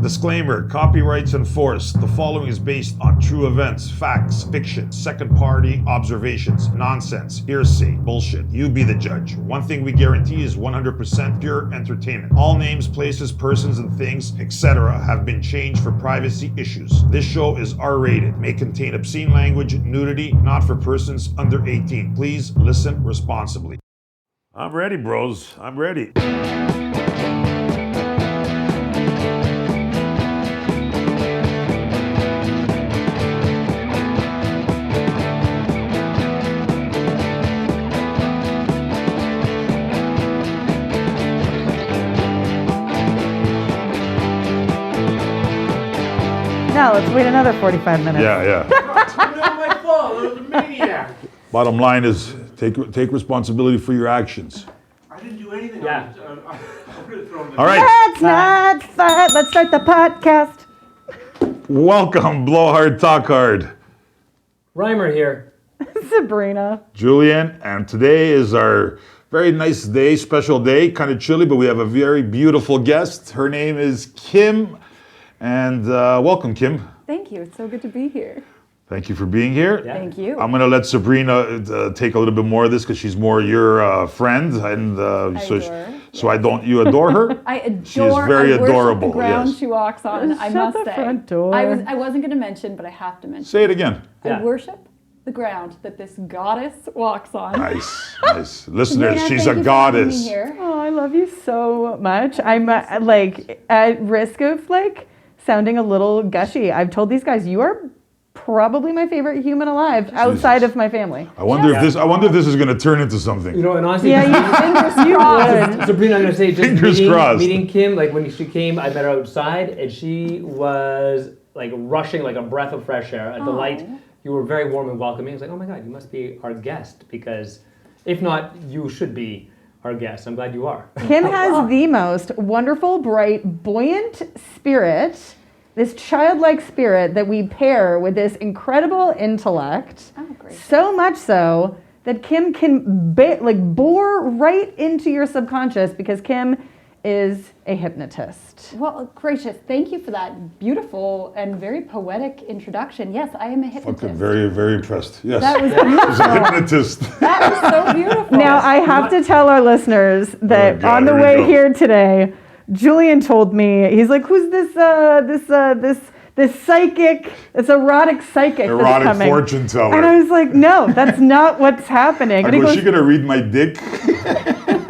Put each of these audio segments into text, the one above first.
Disclaimer, copyrights enforced. The following is based on true events, facts, fiction, second-party observations, nonsense, hearsay, bullshit. You be the judge. One thing we guarantee is 100% pure entertainment. All names, places, persons, and things, etc. have been changed for privacy issues. This show is R-rated, may contain obscene language, nudity, not for persons under 18. Please listen responsibly. I'm ready, bros. I'm ready. Now let's wait another 45 minutes. Yeah. It's not my fault. I was a maniac. Bottom line is take responsibility for your actions. I didn't do anything. Yeah. I'm gonna throw in the All right. Let's not fight. Let's start the podcast. Welcome, Blow Hard, Talk Hard. Reimer here. Sabrina. Julian, and today is our very nice day, special day, kind of chilly, but we have a very beautiful guest. Her name is Kim, and welcome, Kim. Thank you. It's so good to be here. Thank you for being here. Yeah. Thank you. I'm going to let Sabrina take a little bit more of this because she's more your friend, and you adore her? I adore. She is very I worship adorable. The ground Yes. she walks on. I Shut must the say. front door. I wasn't going to mention, but I have to mention. Say it again. Yeah. I worship the ground that this goddess walks on. Nice. Listeners, Sabrina, she's thank a you for having me goddess. here. Oh, I love you so much. I'm like at risk of sounding a little gushy. I've told these guys you are probably my favorite human alive outside of my family. I wonder if this is going to turn into something. You know, and honestly, Yeah, you would. Sabrina, I'm gonna say, just Fingers crossed. meeting Kim, like when she came, I met her outside, and she was like rushing like a breath of fresh air, a delight. You were very warm and welcoming. I was like, oh my God, you must be our guest, because if not, you should be our guest. I'm glad you are. Kim has the most wonderful, bright, buoyant spirit. This childlike spirit that we pair with this incredible intellect. Oh, great. So much so that Kim can bore right into your subconscious because Kim is a hypnotist. Well, gracious, thank you for that beautiful and very poetic introduction. Yes, I am a hypnotist. Fucking very, very impressed. Yes. That was She's a beautiful. hypnotist. That was so beautiful. Now I have to tell our listeners that God, on the here we way go. here today, Julian told me, he's like, "Who's this psychic, this erotic psychic that's Erotic coming?" fortune teller. And I was like, "No, that's not what's happening." I And he go, goes, she going to read my dick?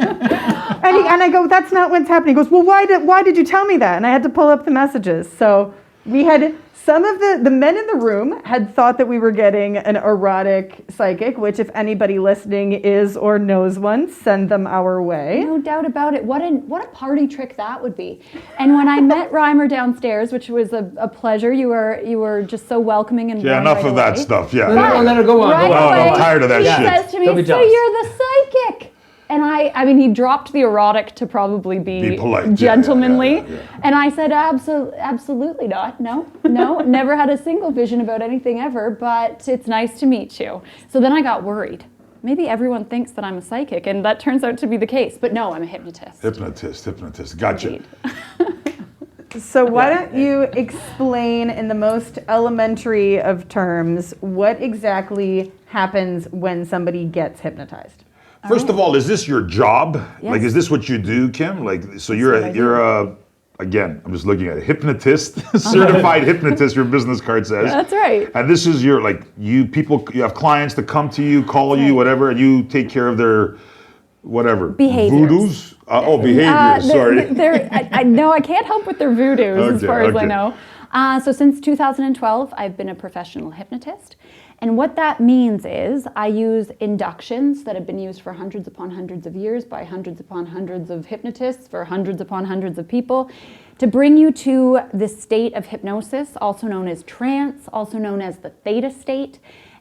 and I go, "That's not what's happening." He goes, "Well, why did you tell me that?" And I had to pull up the messages. So we had some of the men in the room had thought that we were getting an erotic psychic, which if anybody listening is or knows one, send them our way. No doubt about it. What a party trick that would be. And when I met Reimer downstairs, which was a pleasure, you were just so welcoming and Yeah, warm enough right of that away. stuff. Yeah. I'll let her go on. Right Go on. away, I'm tired of that he shit. says to me, Don't be "So jealous." you're the psychic." And I mean, he dropped the erotic to probably Be polite. Yeah, gentlemanly. yeah. And I said, absolutely not. No, never had a single vision about anything ever, but it's nice to meet you. So then I got worried. Maybe everyone thinks that I'm a psychic, and that turns out to be the case. But no, I'm a hypnotist. Hypnotist. Gotcha. Indeed. So why don't you explain in the most elementary of terms what exactly happens when somebody gets hypnotized? First of all, is this your job? Yes. Like, is this what you do, Kim? Like, so what I you're a, again, I'm just looking at it, hypnotist, certified hypnotist, your business card says. That's right. And this is your, like, you have clients that come to you, call you, whatever, and you take care of their, whatever. Behaviors. Voodoos? Behaviors, sorry. I know I can't help with their voodoos as Okay, far as I okay. know. So since 2012, I've been a professional hypnotist. And what that means is I use inductions that have been used for hundreds upon hundreds of years by hundreds upon hundreds of hypnotists for hundreds upon hundreds of people to bring you to this state of hypnosis, also known as trance, also known as the theta state.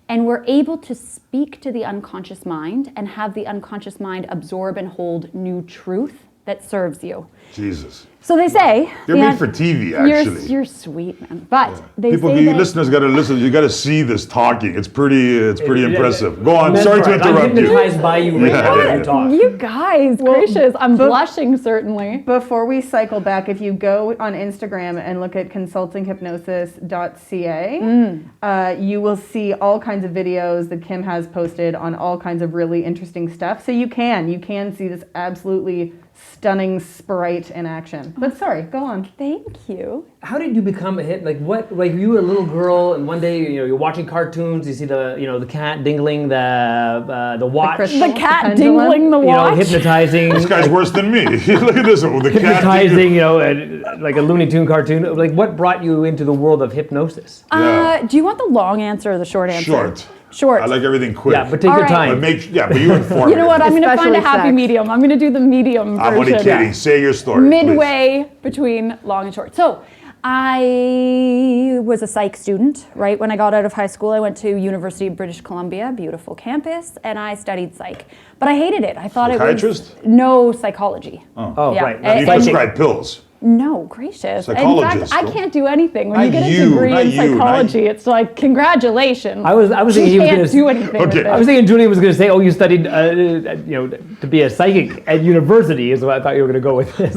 And we're able to speak to the unconscious mind and have the unconscious mind absorb and hold new truth that serves you. Jesus. So they say You're made for TV, actually. You're sweet, man. But they People, say you that, listeners got to listen. You got to see this talking. It's pretty impressive. Go on. Sorry to I'm interrupt you. hypnotized by you right now as you talk. you guys, gracious, I'm blushing certainly. Before we cycle back, if you go on Instagram and look at consultinghypnosis.ca, you will see all kinds of videos that Kim has posted on all kinds of really interesting stuff. So you can see this absolutely stunning sprite in action. But sorry, go on. Thank you. How did you become a hit? Like what? Like you were a little girl, and one day you're watching cartoons. You see the cat dingling the watch. The cat pendulum. dingling the watch. Hypnotizing. This guy's worse than me. Look at this one. The cat. Hypnotizing, like a Looney Tune cartoon. Like what brought you into the world of hypnosis? Yeah. Do you want the long answer or the short answer? Short. I like everything quick. Yeah, but take All your right. time. But you inform You know what? I'm going to find a Especially happy sex. medium. I'm going to do the medium version. I'm only kidding. Say your story. Midway between long and short. So I was a psych student, right? When I got out of high school, I went to University of British Columbia, beautiful campus, and I studied psych. But I hated it. I thought Psychiatrist? it was no psychology. Oh, Yeah. right. And- You and- prescribe pills. No, gracious. In Psychologist, fact, I though. can't do anything. When Not you get a you, degree not in you, not psychology, it's like, congratulations. I was thinking you he was can't gonna do anything with Okay. it. I was thinking Julian was going to say, "Oh, you studied, to be a psychic at university." Is what I thought you were going to go with this.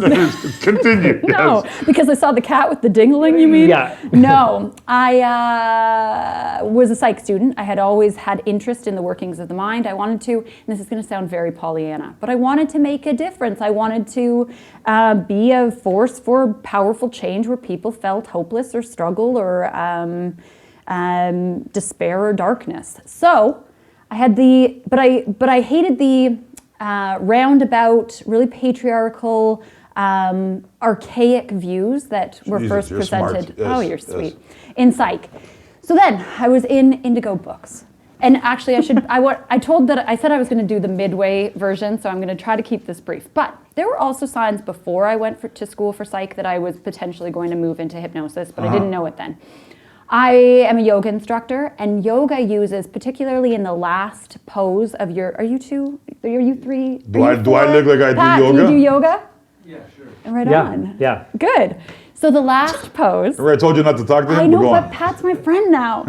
Continue. No, Yes. because I saw the cat with the dingling, you mean? Yeah. No, I was a psych student. I had always had interest in the workings of the mind. I wanted to, and this is going to sound very Pollyanna, but I wanted to make a difference. I wanted to be a force for powerful change where people felt hopeless or struggle or despair or darkness. So I had but I hated the roundabout, really patriarchal, archaic views that were Jesus, first you're smart. presented. Yes, Oh, you're yes. sweet. In psych. So then I was in Indigo Books. And actually, I said I was going to do the midway version, so I'm going to try to keep this brief. But there were also signs before I went to school for psych that I was potentially going to move into hypnosis, but I didn't know it then. I am a yoga instructor, and yoga uses, particularly in the last pose of are you three? Do I look like I do Pat, yoga? Do you do yoga? Yeah, sure. Right Yeah, on. yeah. Good. So the last pose. Remember I told you not to talk to him? I know, Go but on. Pat's my friend now.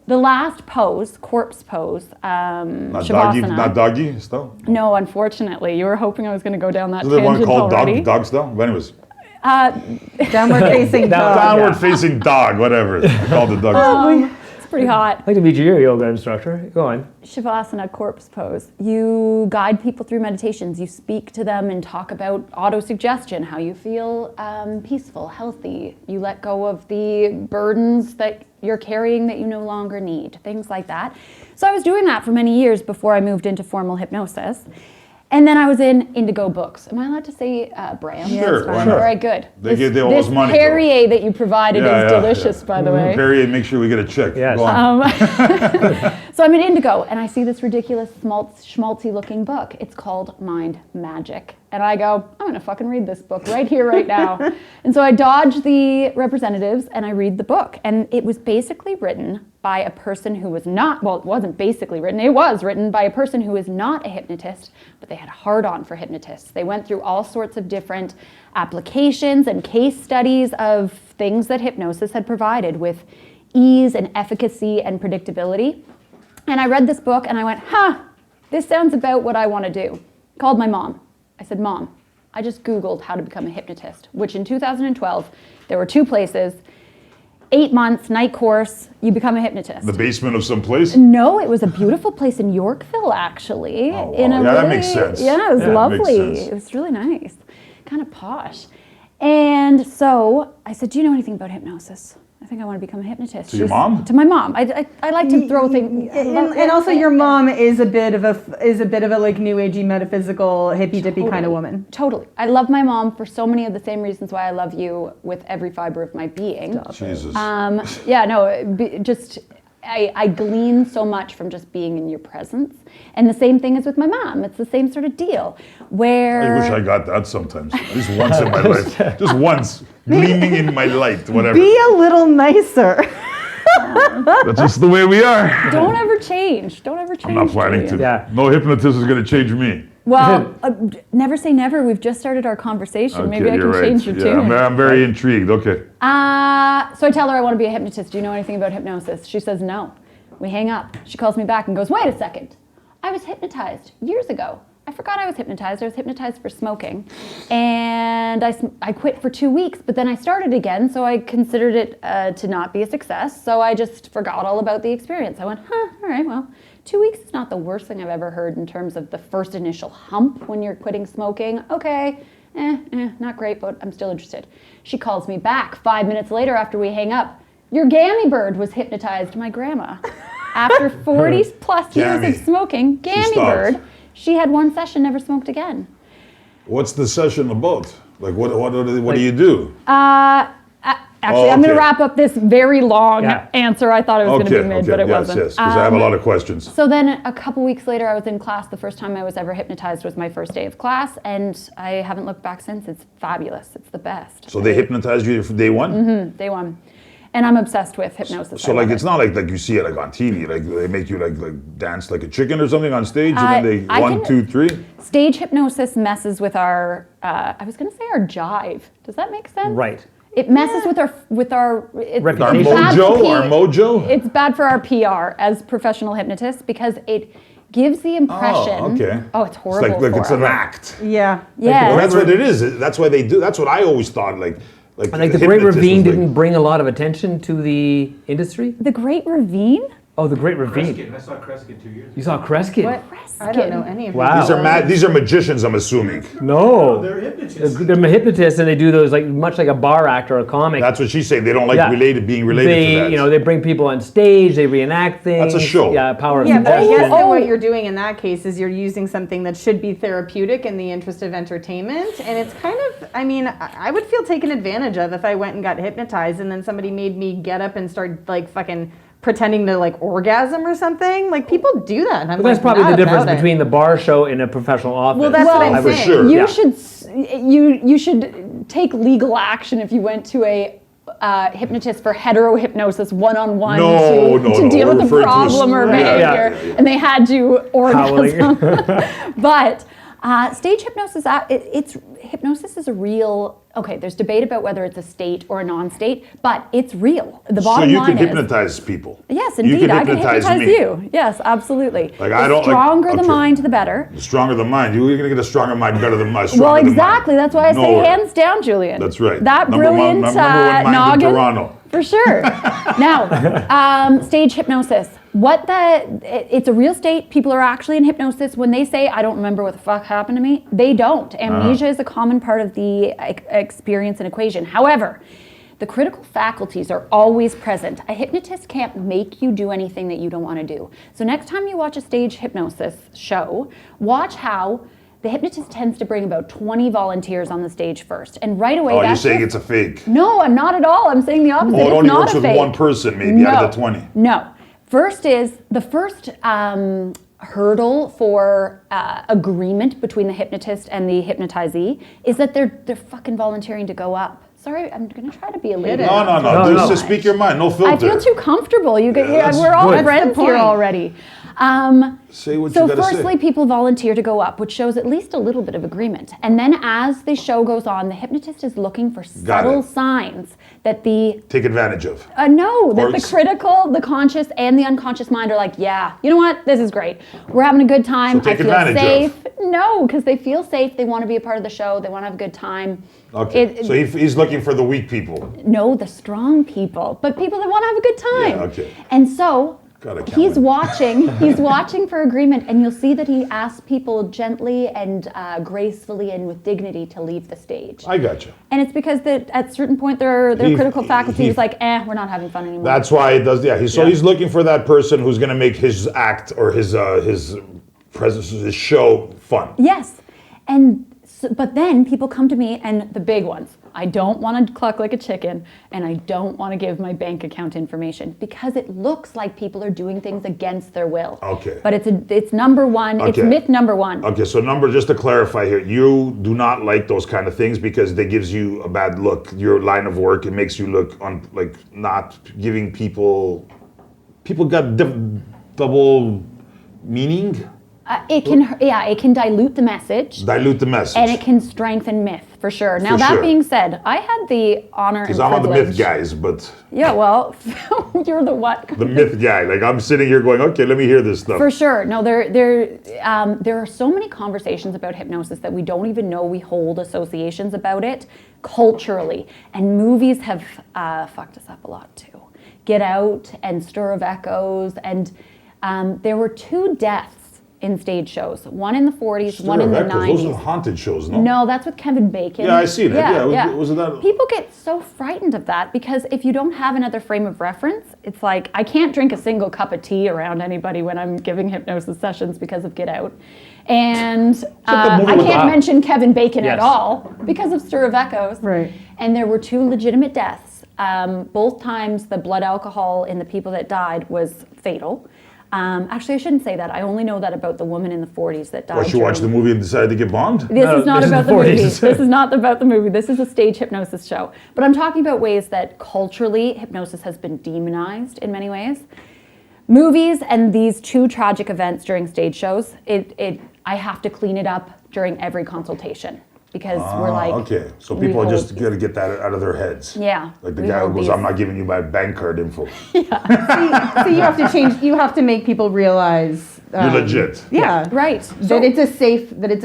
The last pose, corpse pose, Not Shavasana. doggy still? No, unfortunately. You were hoping I was going to go down that Is there one tangent called already. dog still? But anyways, Downward facing dog. downward facing dog, whatever. I called the dog. It's pretty hot. I'd like to meet you. You're a yoga instructor. Go on. Shavasana, corpse pose. You guide people through meditations. You speak to them and talk about autosuggestion, how you feel peaceful, healthy. You let go of the burdens that you're carrying that you no longer need, things like that. So I was doing that for many years before I moved into formal hypnosis. And then I was in Indigo Books. Am I allowed to say brand? Sure, why All not? right, good. They owe us this money, though. Perrier that you provided Yeah, is yeah, delicious, yeah. by the way. Perrier, make sure we get a check. Yes. Go on. So I'm in Indigo, and I see this ridiculous schmaltzy-looking book. It's called Mind Magic. And I go, I'm going to fucking read this book right here, right now. And so I dodge the representatives, and I read the book. And it was basically written by a person who was not, well, it wasn't basically written. It was written by a person who is not a hypnotist, but they had a hard-on for hypnotists. They went through all sorts of different applications and case studies of things that hypnosis had provided with ease and efficacy and predictability. And I read this book and I went, this sounds about what I want to do. Called my mom. I said, Mom, I just Googled how to become a hypnotist, which in 2012, there were 2 places, 8 months, night course, you become a hypnotist. The basement of some place? No, it was a beautiful place in Yorkville, actually. Oh, In wow. a Yeah, that really- makes sense. Yeah, it was Yeah, that makes lovely. sense. It was really nice, kind of posh. And so I said, do you know anything about hypnosis? I think I want to become a hypnotist. To your mom? To my mom. I like to throw things. And also, your mom is a bit of a like new agey metaphysical hippy dippy kind of woman. Totally. I love my mom for so many of the same reasons why I love you with every fiber of my being. Jesus. I glean so much from just being in your presence. And the same thing is with my mom. It's the same sort of deal. Where I wish I got that sometimes. Just once in my life. Just once. Gleaming in my light, whatever. Be a little nicer. That's just the way we are. don't ever change. Don't ever change. I'm not planning to. Julia. Yeah. No hypnotist is going to change me. Well, never say never. We've just started our conversation. Maybe I can change your tune. I'm very intrigued. Okay. So I tell her I want to be a hypnotist. Do you know anything about hypnosis? She says no. We hang up. She calls me back and goes, wait a second. I was hypnotized years ago. I forgot I was hypnotized. I was hypnotized for smoking. And I quit for 2 weeks, but then I started again, so I considered it to not be a success. So I just forgot all about the experience. I went, all right, well, 2 weeks is not the worst thing I've ever heard in terms of the first initial hump when you're quitting smoking. Okay, not great, but I'm still interested. She calls me back 5 minutes later after we hang up. Your gammy bird was hypnotized, my grandma. After 40 plus years of smoking, gammy bird, she had one session, never smoked again. What's the session about? Like, what do you do? Actually, I'm going to wrap up this very long answer. I thought it was going to be mid, but it wasn't. Yes, because I have a lot of questions. So then a couple weeks later, I was in class. The first time I was ever hypnotized was my first day of class, and I haven't looked back since. It's fabulous. It's the best. So they hypnotized you from day one? Mm-hmm, day one. And I'm obsessed with hypnosis. So like, it's not like you see it like on TV, like they make you like dance like a chicken or something on stage, and then they 1, 2, 3. Stage hypnosis messes with our, I was going to say our jive. Does that make sense? Right. It messes with our Reputation. Our mojo? It's bad for our PR as professional hypnotists because it gives the impression. Oh, okay. Oh, it's horrible. It's like it's an act. Yeah. Yeah. Well, that's what it is. That's why they do. That's what I always thought. Like the Great Ravine didn't bring a lot of attention to the industry? The Great Ravine? Oh, the Great Ravine. Kreskin. I saw Kreskin 2 years ago. You saw Kreskin? What? I don't know any of Wow. These are magicians, I'm assuming. No. They're hypnotists. They're hypnotists, and they do those like much like a bar act or a comic. That's what she's saying. They don't like being related they, to that. You know, they bring people on stage, they reenact things. That's a show. Yeah, power of Yeah, but I suggestion. guess that what you're doing in that case is you're using something that should be therapeutic in the interest of entertainment. And it's kind of, I mean, I would feel taken advantage of if I went and got hypnotized and then somebody made me get up and start like fucking pretending to like orgasm or something. Like people do that. And I'm But that's like, probably not the difference about it. between the bar show and a professional office. Well, that's what I'm For saying. sure. You Yeah. you should take legal action if you went to a hypnotist for heterohypnosis one-on-one to deal with a problem or behavior, and they had to orgasm. But stage hypnosis, hypnosis is a real. Okay, there's debate about whether it's a state or a non-state, but it's real. The bottom line is. So you can hypnotize people. Yes, indeed, I can hypnotize me. you. Yes, absolutely. Like, the stronger the mind, the better. The stronger the mind. You're going to get a stronger mind better than my Well, exactly. That's why I say hands down, Julian. That's right. That Number brilliant one mind noggin. in Toronto. For sure. Now, stage hypnosis. It's a real state. People are actually in hypnosis. When they say, I don't remember what the fuck happened to me, they don't. Amnesia is a common part of the experience and equation. However, the critical faculties are always present. A hypnotist can't make you do anything that you don't want to do. So next time you watch a stage hypnosis show, watch how the hypnotist tends to bring about 20 volunteers on the stage first. And right away, you're saying it's a fake? No, I'm not at all. I'm saying the opposite. It only not works a with fake. one person, maybe, out of the 20. No. The first hurdle for agreement between the hypnotist and the hypnotizee is that they're fucking volunteering to go up. Sorry, I'm going to try to be a lady. No. Just speak your mind. No filter. I feel too comfortable. We're all good. friends here already. Say what you So gotta firstly, say. people volunteer to go up, which shows at least a little bit of agreement. And then as the show goes on, the hypnotist is looking for subtle signs that take advantage of. the critical, the conscious, and the unconscious mind are like, yeah, you know what? This is great. We're having a good time. So take I feel advantage safe. No, because they feel safe. They want to be a part of the show. They want to have a good time. Okay. So he's looking for the weak people. No, the strong people, but people that want to have a good time. Yeah, okay. And so he's watching. He's watching for agreement, and you'll see that he asks people gently and gracefully and with dignity to leave the stage. I gotcha. And it's because that at a certain point their critical faculty is like, we're not having fun anymore. That's why it does. Yeah. He's looking for that person who's going to make his act or his presence, his show fun. Yes, but then people come to me, and the big ones. I don't want to cluck like a chicken, and I don't want to give my bank account information because it looks like people are doing things against their will. Okay. But it's number one. Okay. It's myth number one. Okay, so just to clarify here, you do not like those kind of things because they gives you a bad look. Your line of work, it makes you look like not giving people got double meaning. It can dilute the message. Dilute the message. And it can strengthen myth, for sure. Now, For that sure. being said, I had the honor and Because I'm on the privilege. myth guys, but Yeah, well, you're the what? the myth guy. Like I'm sitting here going, okay, let me hear this stuff. For sure. No, there are so many conversations about hypnosis that we don't even know we hold associations about it culturally. And movies have fucked us up a lot too. Get Out and Stir of Echoes. And there were 2 deaths in stage shows. One in the 40s, one in the 90s. Those are the haunted shows, no? No, that's with Kevin Bacon. Yeah, I seen it. Yeah, was it that? People get so frightened of that because if you don't have another frame of reference, it's like I can't drink a single cup of tea around anybody when I'm giving hypnosis sessions because of Get Out. And I can't mention Kevin Bacon at all because of Stir of Echoes. Right. And there were 2 legitimate deaths. Both times the blood alcohol in the people that died was fatal. Actually, I shouldn't say that. I only know that about the woman in the 40s that died. Well, she watched the movie and decided to get bombed? This is not this is about the the movie. 40s. This is not about the movie. This is a stage hypnosis show. But I'm talking about ways that culturally hypnosis has been demonized in many ways. Movies and these 2 tragic events during stage shows, I have to clean it up during every consultation because we're like, okay. So we people are hold just got to get that out of their heads. Yeah. Like the we guy who hold goes, these- I'm not giving you my bank card info. So you have to change. You have to make people realize You're legit. Yeah, Right. that it's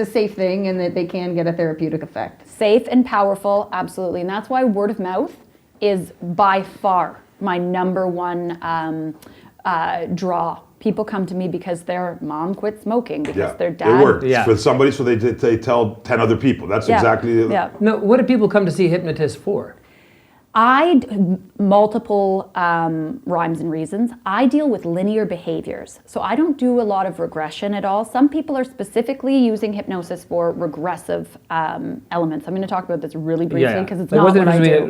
a safe thing, and that they can get a therapeutic effect. Safe and powerful, absolutely. And that's why word of mouth is by far my number one draw. People come to me because their mom quit smoking, because their dad... It worked Yeah. for somebody, so they tell 10 other people. That's exactly... Yeah. No, what do people come to see hypnotists for? Multiple rhymes and reasons. I deal with linear behaviors. So I don't do a lot of regression at all. Some people are specifically using hypnosis for regressive elements. I'm going to talk about this really briefly because it's not what I do.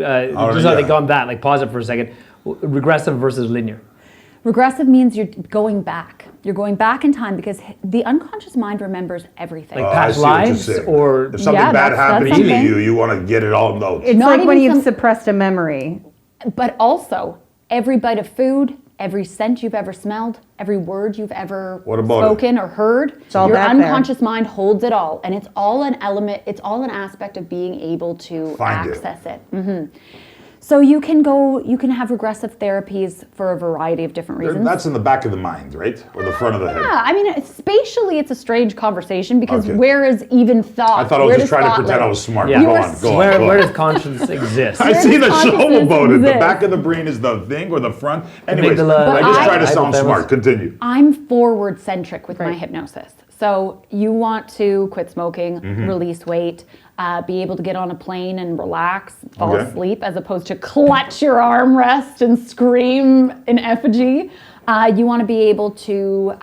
Just like on that, like pause it for a second. Regressive versus linear. Regressive means you're going back. You're going back in time because the unconscious mind remembers everything. Like I past see what you're lives saying. or... If something Yeah, bad that's happened to something. you want to get it all out. It's Not like when even you've some- suppressed a memory. But also, every bite of food, every scent you've ever smelled, every word you've ever What about spoken or heard, all your back there. unconscious mind holds it all. And it's all an element, it's all an aspect of being able to Find it. access it. So you can have regressive therapies for a variety of different reasons. That's in the back of the mind, right? Or the front of the head. Yeah, I mean, spatially, it's a strange conversation because Okay. where is even thought? I thought I was Where just does trying to thought pretend live? I was smart. Yeah. Go You on, were go on. Where, go where on. does conscience exist? I Where seen does a show consciousness about it. The exist? back of the brain is the thing or the front. Anyways, Amygdala, I just But try to I- sound smart. Continue. I'm forward centric with my Right. hypnosis. So you want to quit smoking, Mm-hmm. release weight, be able to get on a plane and relax, fall Okay. asleep, as opposed to clutch your armrest and scream in effigy. You want to be able to,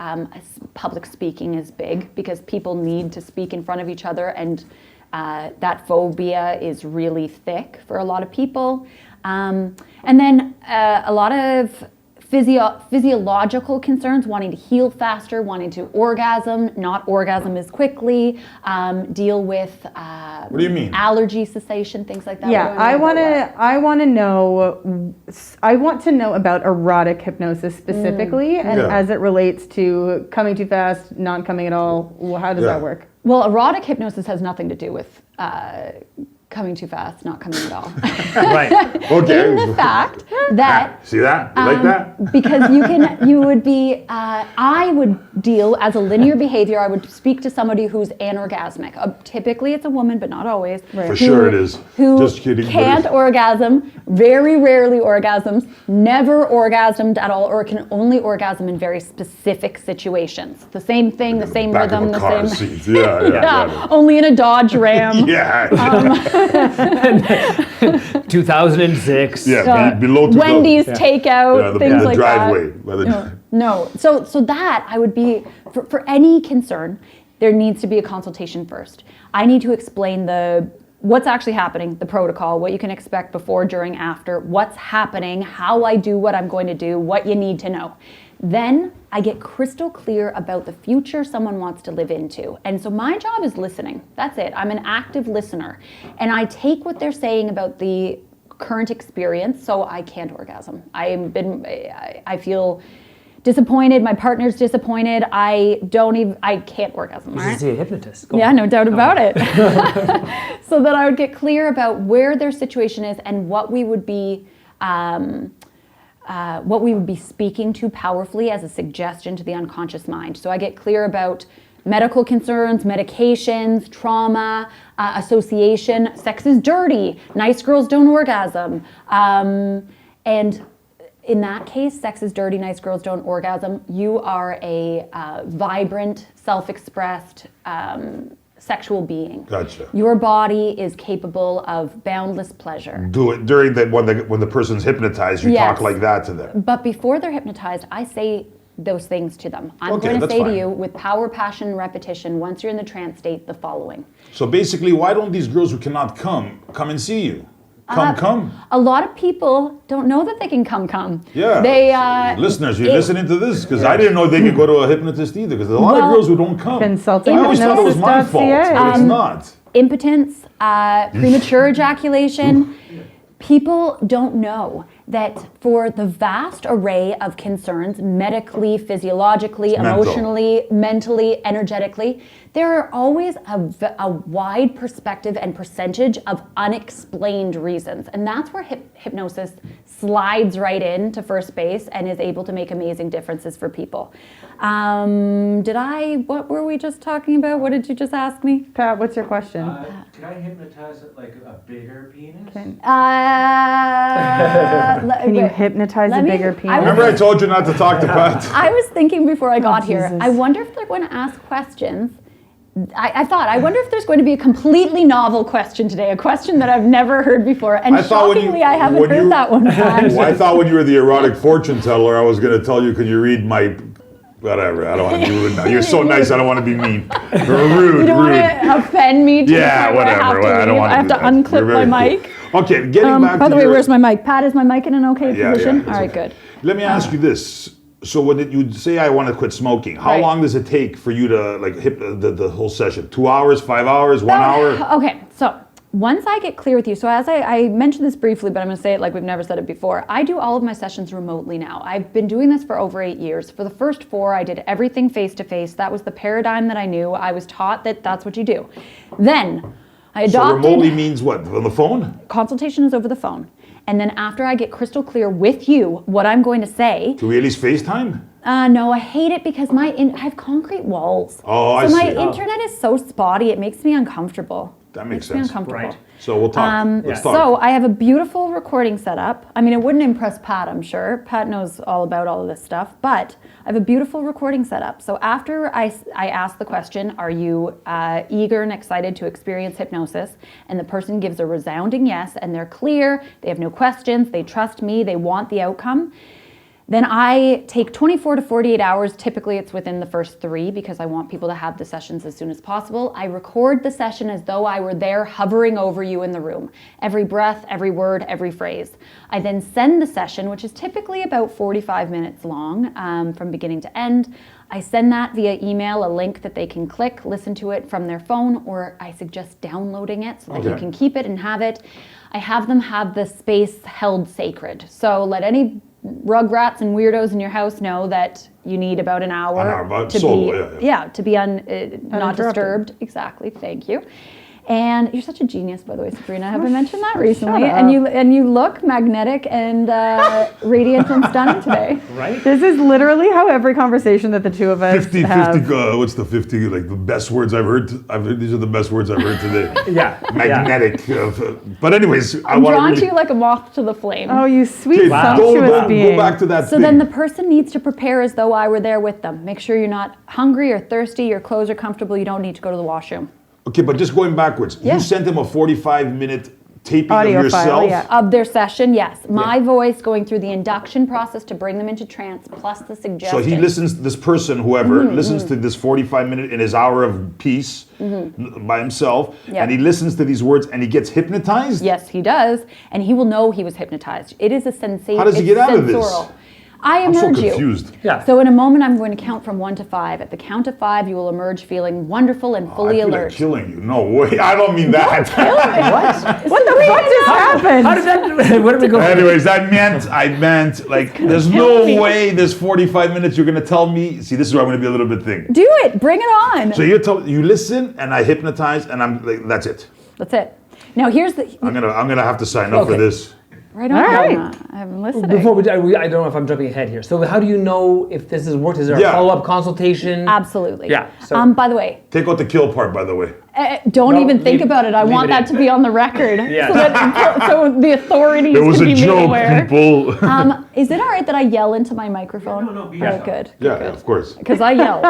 public speaking is big because people need to speak in front of each other, and that phobia is really thick for a lot of people. And then a lot of physiological concerns, wanting to heal faster, wanting to orgasm, not orgasm as quickly, deal with What do you mean? allergy cessation, things like that. Yeah, What do I know about what? I want to know about erotic hypnosis specifically, and Yeah. as it relates to coming too fast, not coming at all. How does Yeah. that work? Well, erotic hypnosis has nothing to do with coming too fast, not coming at all. Right. Okay. In the fact that See that? You like that? because I would deal as a linear behavior. I would speak to somebody who's anorgasmic. Typically, it's a woman, but not always. For sure it is. Who Just kidding, but can't it's- orgasm, very rarely orgasms, never orgasmed at all, or can only orgasm in very specific situations. The same thing, the same Back rhythm, of a the car same. seat. Yeah, yeah. Yeah, only in a Dodge Ram. Yeah. 2006. Yeah, below 2000. Wendy's takeout, the, things the like driveway. that. By the- No. So that I would be, for any concern, there needs to be a consultation first. I need to explain what's actually happening, the protocol, what you can expect before, during, after, what's happening, how I do what I'm going to do, what you need to know. Then I get crystal clear about the future someone wants to live into. And so my job is listening. That's it. I'm an active listener. And I take what they're saying about the current experience, so I can't orgasm. I feel disappointed, my partner's disappointed, I can't orgasm. You Right? should see a hypnotist. Go Yeah, on. no doubt about it. So that I would get clear about where their situation is and what we would be speaking to powerfully as a suggestion to the unconscious mind. So I get clear about medical concerns, medications, trauma, association, sex is dirty, nice girls don't orgasm. And in that case, sex is dirty, nice girls don't orgasm. You are a vibrant, self-expressed sexual being. Gotcha. Your body is capable of boundless pleasure. Do it during that when the person's hypnotized. You Yes. talk like that to them. But before they're hypnotized, I say those things to them. I'm Okay, going to that's say fine. to you with power, passion, repetition, once you're in the trance state, the following. So basically, why don't these girls who cannot come and see you? Come. A lot of people don't know that they can come. Yeah. They Listeners, you're listening to this because I didn't know they could go to a hypnotist either. Because there's a lot of Well, girls who don't come. Consulting I always thought it was my fault, but it's not. impotence, premature ejaculation. People don't know that for the vast array of concerns, medically, physiologically, mental. emotionally, mentally, energetically, there are always a wide perspective and percentage of unexplained reasons. And that's where hypnosis slides right in to first base and is able to make amazing differences for people. What were we just talking about? What did you just ask me? Pat, what's your question? Can I hypnotize like a bigger penis? Can Can you hypnotize a bigger penis? Remember I told you not to talk to Pat? I was thinking before I got here, Jesus. I wonder if they're going to ask questions. I wonder if there's going to be a completely novel question today, a question that I've never heard before. And I thought shockingly, I haven't when heard you- that one. Pat. Well, I thought when you were the erotic fortune teller, I was going to tell you, can you read my... Whatever, I don't want to be rude now. You're so nice, I don't want to be mean. Or rude, You don't rude. want to offend me to Yeah, the point where I have whatever. to I don't leave. want I have to do that. You're unclip very my cool. mic. Okay, getting back to By the way, your- where's my mic? Pat, is my mic in an okay Yeah, position? it's All right, okay. good. Let me ask you this. So when you say I want to quit smoking, how Right. long does it take for you to like hit the whole session? 2 hours, 5 hours, 1 hour? Okay, so once I get clear with you, so as I mentioned this briefly, but I'm going to say it like we've never said it before. I do all of my sessions remotely now. I've been doing this for over 8 years. For the first 4, I did everything face to face. That was the paradigm that I knew. I was taught that that's what you do. Then I So adopted. remotely means what? On the phone? Consultation is over the phone. And then after I get crystal clear with you what I'm going to say, Do we at least FaceTime? no, I hate it because I have concrete walls. Oh, I so my see. internet is so spotty, it makes me uncomfortable. That makes me sense. uncomfortable. Right. So we'll talk. Let's talk. So I have a beautiful recording set up. I mean, it wouldn't impress Pat, I'm sure. Pat knows all about all of this stuff, but I have a beautiful recording set up. So after I ask the question, are you eager and excited to experience hypnosis? And the person gives a resounding yes, and they're clear, they have no questions, they trust me, they want the outcome. Then I take 24 to 48 hours. Typically, it's within the first 3 because I want people to have the sessions as soon as possible. I record the session as though I were there hovering over you in the room. Every breath, every word, every phrase. I then send the session, which is typically about 45 minutes long from beginning to end. I send that via email, a link that they can click, listen to it from their phone, or I suggest downloading it so that you Okay. can keep it and have it. I have them have the space held sacred. So let any rugrats and weirdos in your house know that you need about an hour, An hour, about to solo, be to be not disturbed. Exactly. Thank you. And you're such a genius, by the way, Sabrina. I haven't mentioned that recently. up. And you look magnetic and radiant and stunning today. Right? This is literally how every conversation that the two of us 50, have. 50, what's the 50, like the best words I've heard? These are the best words I've heard today. Yeah. Magnetic. But anyways, I I'm want drawn to to you like a moth to the flame. Oh, you sweet, Wow. sumptuous being. Go back to that So thing. then the person needs to prepare as though I were there with them. Make sure you're not hungry or thirsty, your clothes are comfortable, you don't need to go to the washroom. Okay, but just going backwards. Yeah. You sent him a 45-minute taping Audio of yourself. file, yeah. Of their session, yes. My voice going through the induction process to bring them into trance, plus the So suggestion. he listens, this person, whoever, listens to this 45-minute in his hour of peace by himself, Yeah. and he listens to these words and he gets hypnotized? Yes, he does, and he will know he was hypnotized. It is a sensation. How does he it's get out of this? sensorial. I I'm so emerge you. confused. Yeah. So in a moment, I'm going to count from 1 to 5. At the count of 5, you will emerge feeling wonderful and I fully feel like alert. killing you. No way. I don't mean that. What? What the fuck just happened? happened? How did that? Where did we go? Anyways, I meant like, there's no way this 45 minutes you're gonna tell me. See, this is where I'm gonna be a little bit thing. Do it. Bring it on. So you listen, and I hypnotize, and I'm like, that's it. That's it. Now here's the. I'm gonna have to sign up for Okay. this. Right on. All right. I'm listening. Before I don't know if I'm jumping ahead here. So how do you know if this has worked? Is there a Yeah. follow-up consultation? Absolutely. Yeah, so- By the way, Take out the kill part, by the way. don't No, even think leave- about it. I leave want it that in. to be on the record. Yeah. So the authorities It was can a be made joke, aware. people. Is it all right that I yell into my microphone? No, be Oh, yourself. good. Yeah, of course. Because I yell.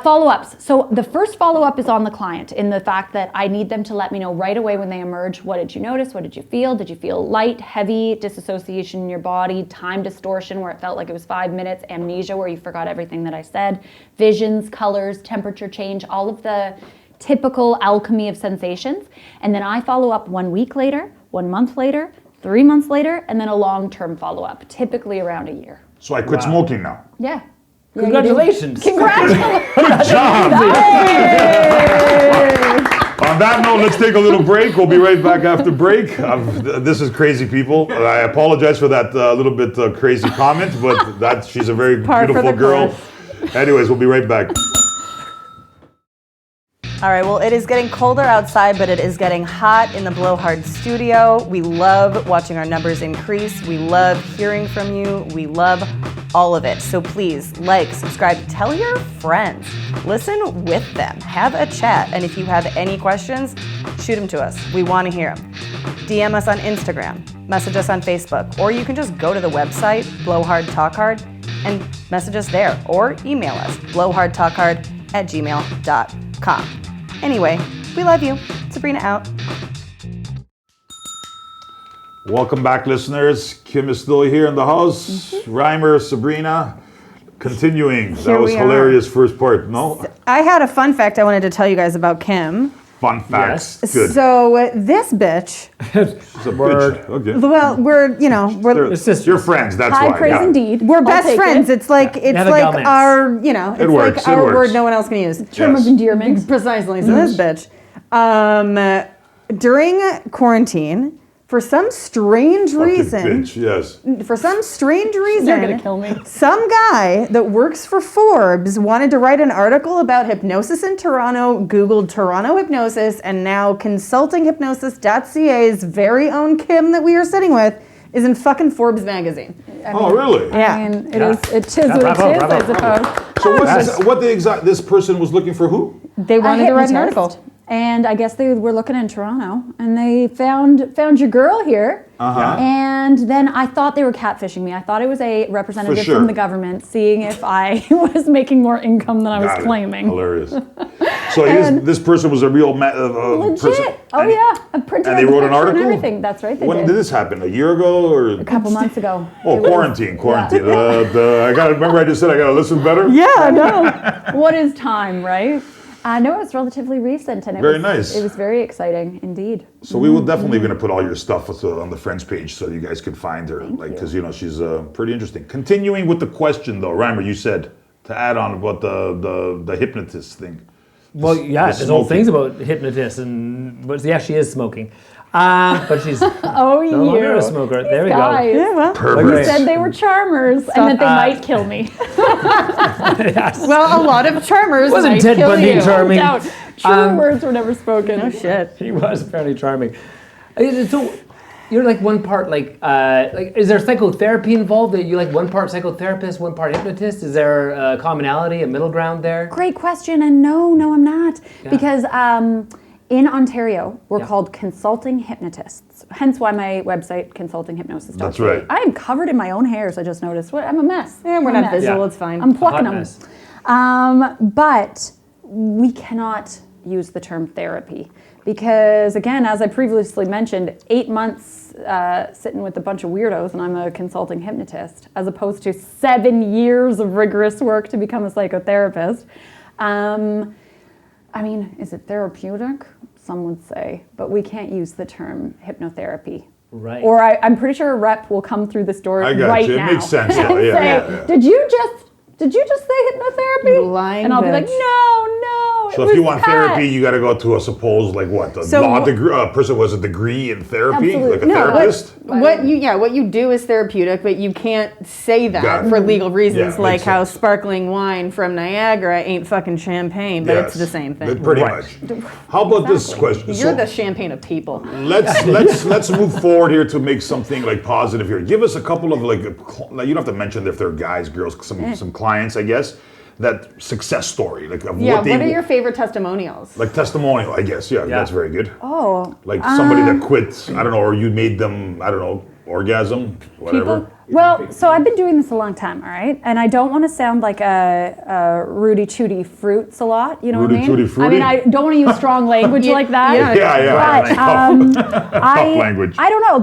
Follow-ups. So the first follow-up is on the client in the fact that I need them to let me know right away when they emerge, what did you notice? What did you feel? Did you feel light, heavy, disassociation in your body, time distortion where it felt like it was 5 minutes, amnesia where you forgot everything that I said, visions, colors, temperature change, all of the typical alchemy of sensations. And then I follow up 1 week later, 1 month later, 3 months later, and then a long-term follow-up, typically around a year. So I quit smoking now. Yeah. Congratulations. Congratulations. Good job. On that note, let's take a little break. We'll be right back after break. This is crazy, people. I apologize for that little bit crazy comment, but she's a very Par for beautiful the girl. Anyways, we'll be right back. All right, well, it is getting colder outside, but it is getting hot in the Blowhard studio. We love watching our numbers increase. We love hearing from you. We love all of it. So please like, subscribe, tell your friends, listen with them, have a chat. And if you have any questions, shoot them to us. We want to hear them. DM us on Instagram, message us on Facebook, or you can just go to the website, Blowhard Talk Hard, and message us there, or email us, blowhardtalkhard@gmail.com. Anyway, we love you. Sabrina out. Welcome back, listeners. Kim is still here in the house. Reimer, Sabrina, continuing. Here That was we are. hilarious first part. No? I had a fun fact I wanted to tell you guys about Kim. Fun facts. Yes. Good. So this bitch, It's a Word. bitch. Okay. well, we're They're- sisters. You're friends, that's High why. praise yeah. indeed. we're I'll best take friends. it. It's like Yeah, have a like galmans. our, it's works, like it our works. word no one else can use. Term Yes. of endearment. Precisely. So this bitch, during quarantine, for some strange Fucking reason, bitch, yes. for some strange reason, You're gonna kill me. some guy that works for Forbes wanted to write an article about hypnosis in Toronto, Googled Toronto hypnosis, and now consultinghypnosis.ca's very own Kim that we are sitting with is in fucking Forbes magazine. Oh, really? Yeah. I mean, Yeah. it is what Bravo, it is, bravo, I suppose. So what the exact, this person was looking for who? They wanted to write an hypnotist. article. And I guess they were looking in Toronto, and they found your girl here. Uh-huh. And then I thought they were catfishing me. I thought it was a representative For sure. from the government, seeing if I was making more income than I was Got it. claiming. Hilarious. So this person was a real person. Legit. Oh And- yeah, I printed and out they the wrote an picture and article? everything. That's right. They When did. did this happen? A year ago or? A couple months ago. Oh, It was- quarantine. I gotta remember. I just said I gotta listen better. Yeah, no. What is time, right? No, it was relatively recent, and it Very was nice. It was very exciting indeed. So we will definitely gonna put all your stuff on the friends page so you guys can find her, because she's pretty interesting. Continuing with the question though, Reimer, you said to add on about the hypnotist thing. Well, yeah, the there's all smoking. things about hypnotists, but yeah, she is smoking. But she's no Oh, longer you a smoker. There we guys. Yeah, well. Perfect. Great. Said they were charmers and that they might kill me. Yes. Well, a lot of charmers Wasn't might Ted kill Bundy you. charming? No doubt. True words were never spoken. No shit. He was fairly charming. So you're like one part like is there psychotherapy involved? Are you like one part psychotherapist, one part hypnotist? Is there a commonality, a middle ground there? Great question, and no, I'm not. Yeah. Because in Ontario, we're Yeah. called consulting hypnotists. Hence why my website, consultinghypnosis.ca. That's right. I am covered in my own hairs, I just noticed. I'm a mess. Yeah, we're I'm a not mess. visual, Yeah. it's fine. I'm plucking Hot them. mess. But we cannot use the term therapy because, again, as I previously mentioned, 8 months sitting with a bunch of weirdos and I'm a consulting hypnotist, as opposed to 7 years of rigorous work to become a psychotherapist. I mean, is it therapeutic? Some would say, but we can't use the term hypnotherapy. Right. Or I'm pretty sure a rep will come through the door I got right you. It now makes sense, and though. Yeah, say, yeah, yeah. Did you just say hypnotherapy? You lying and I'll be like, bitch. no, So if you want therapy, you got to go to a supposed like what? A So law degree? A person who has a degree in therapy, Absolutely. like a No, therapist. What you do is therapeutic, but you can't say Got that it. for legal reasons, Yeah, like makes how sense. sparkling wine from Niagara ain't fucking champagne, but it's the same thing. Pretty Right. much. How about this question? You're So the champagne of people. let's move forward here to make something like positive here. Give us a couple of like you don't have to mention if they're guys, girls, some clients, I guess. That success story, like of Yeah, what they what are your favorite testimonials? like testimonial, I guess. Yeah, that's very good. Oh, Like somebody that quit, I don't know, or you made them, I don't know, orgasm, whatever. well, so I've been doing this a long time, all right? And I don't want to sound like a Rudy Tooty Fruits a lot, you know Rudy what I mean? Tooty Fruity? I mean, I don't want to use strong language like that. Yeah. But Tough language. I don't know.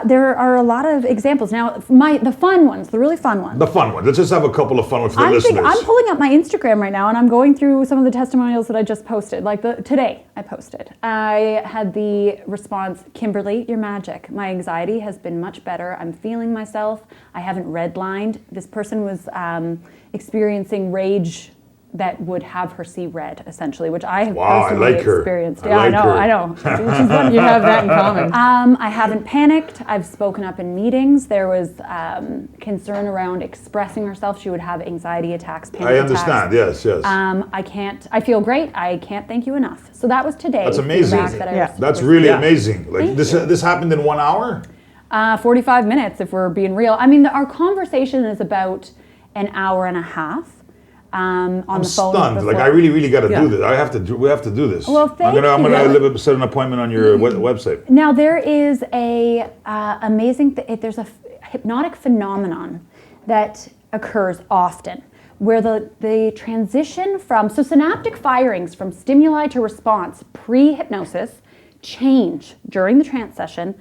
There are a lot of examples. Now, the fun ones, the really fun ones. The fun one. Let's just have a couple of fun ones for the listeners. I'm pulling up my Instagram right now, and I'm going through some of the testimonials that I just posted. Like today, I posted. I had the response, Kimberly, you're magic. My anxiety has been much better. I'm feeling myself. I haven't redlined. This person was experiencing rage that would have her see red, essentially, which I have personally experienced. I know. You have that in common. I haven't panicked. I've spoken up in meetings. There was concern around expressing herself. She would have anxiety attacks, panic attacks. I understand. Yes. I feel great. I can't thank you enough. So that was today. That's amazing. That's really amazing. Like this happened in 1 hour? 45 minutes, if we're being real. I mean, our conversation is about an hour and a half. On I'm the phone. stunned. Like I really got to do this. We have to do this. Well, thank you. I'm gonna set an appointment on your website. Now there is a there's a hypnotic phenomenon that occurs often, where the transition from synaptic firings from stimuli to response pre-hypnosis change during the trance session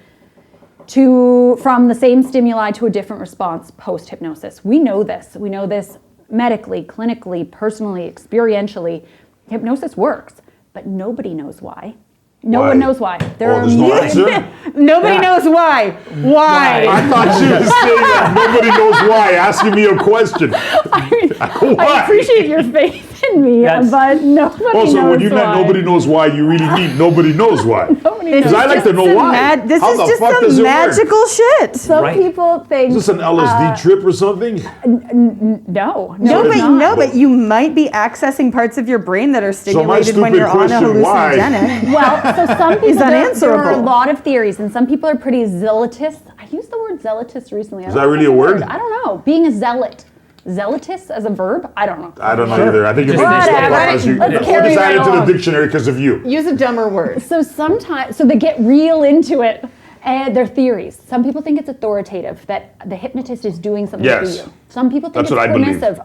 from the same stimuli to a different response post-hypnosis. We know this. We know this medically, clinically, personally, experientially. Hypnosis works, but nobody knows why. No one knows why. There's no answer? Nobody knows why. Why? I thought you were saying that nobody knows why, asking me a question. I appreciate your faith in me, but nobody knows Also, when you why. meant nobody knows why, you really mean nobody knows why. Because I like to know why. This How is the just fuck does some it work? magical shit. Some people think... Is this an LSD trip or something? No, but you might be accessing parts of your brain that are stimulated when stupid you're on a question, why? hallucinogenic. Well, so some people, Is there are unanswerable. a lot of theories, and some people are pretty zealotous. I used the word zealotous recently. Is that really a word? I don't know. Being a zealot. Zealotous as a verb? I don't know. I don't know either. I think you're Whatever. making stuff up as you Let's just carry added that to the on. dictionary because of you. Use a dumber word. So they get real into it. And their theories. Some people think it's authoritative, that the hypnotist is doing something to you. Some people think That's what I believe. permissive.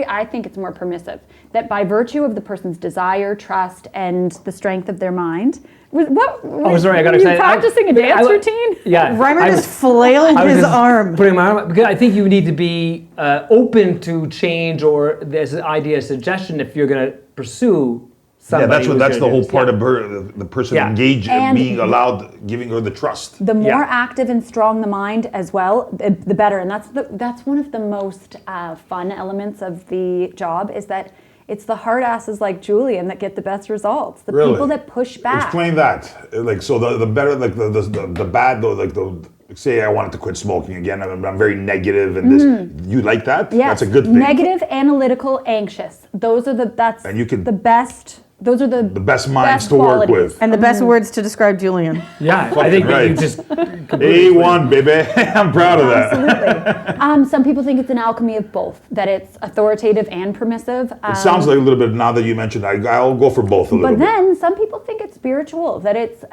I think it's more permissive. That by virtue of the person's desire, trust, and the strength of their mind. Sorry, I got Were you excited. practicing a dance routine? Yeah. Reimer just flailed I was his just arm. Putting my arm up, because I think you need to be open to change, or there's an idea, suggestion if you're going to pursue somebody. That's the whole part of her, the person engaged, And being allowed, giving her the trust. The more active and strong the mind as well, the better. And that's one of the most fun elements of the job, is that it's the hard asses like Julian that get the best results. The people that push back. Explain that. Like, so the better, like the bad though, like say I wanted to quit smoking again. I'm very negative, and this. You like that? Yes. That's a good thing. Negative, analytical, anxious. Those are the best. Those are the best minds to work with. And the best words to describe Julian. Yeah, I think that you just A1, baby. I'm proud of that. Absolutely. Some people think it's an alchemy of both, that it's authoritative and permissive. It sounds like a little bit, now that you mentioned, I'll go for both a little But bit. then some people think it's spiritual, that it's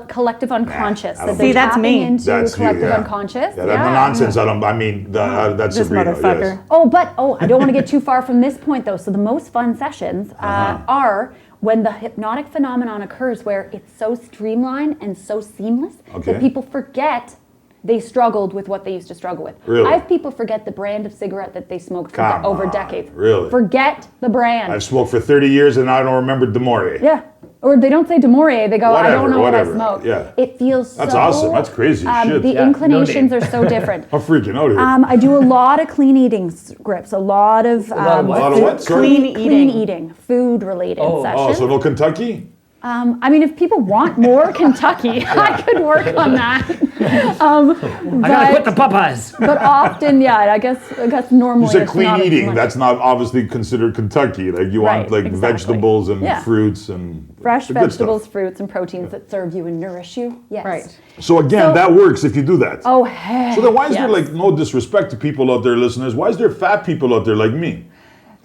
collective unconscious. I don't That they're See, that's tapping me. into That's you, collective yeah. unconscious. Yeah, that's nonsense. That's This Sabrina. motherfucker. Yes. I don't want to get too far from this point though. So the most fun sessions are when the hypnotic phenomenon occurs, where it's so streamlined and so seamless that people forget they struggled with what they used to struggle with. Really? I have people forget the brand of cigarette that they smoked for over decades. Really? Forget the brand. I've smoked for 30 years and I don't remember Demore. Yeah. Or they don't say Demore, they go, I don't know Whatever, what I smoke. yeah. It feels That's so... awesome. That's crazy shit. The Yeah, inclinations no are so different. I'm freaking out here. I do a lot of clean eating scripts, a lot of... lot of what? A lot of what? Sorry? Clean eating, food-related sessions. Oh, so no Kentucky? I mean, if people want more Kentucky, I could work on that. I gotta quit the Popeyes. But often, yeah, I guess normally You said it's clean not as eating. much. That's not obviously considered Kentucky. Like you want Right, like exactly. vegetables and Yeah. fruits and Fresh the good vegetables, stuff. fruits, and proteins that serve you and nourish you. Yes. Right. So again, So- that works if you do that. Oh, heck. So then why is there yes. like no disrespect to people out there, listeners? Why is there fat people out there like me?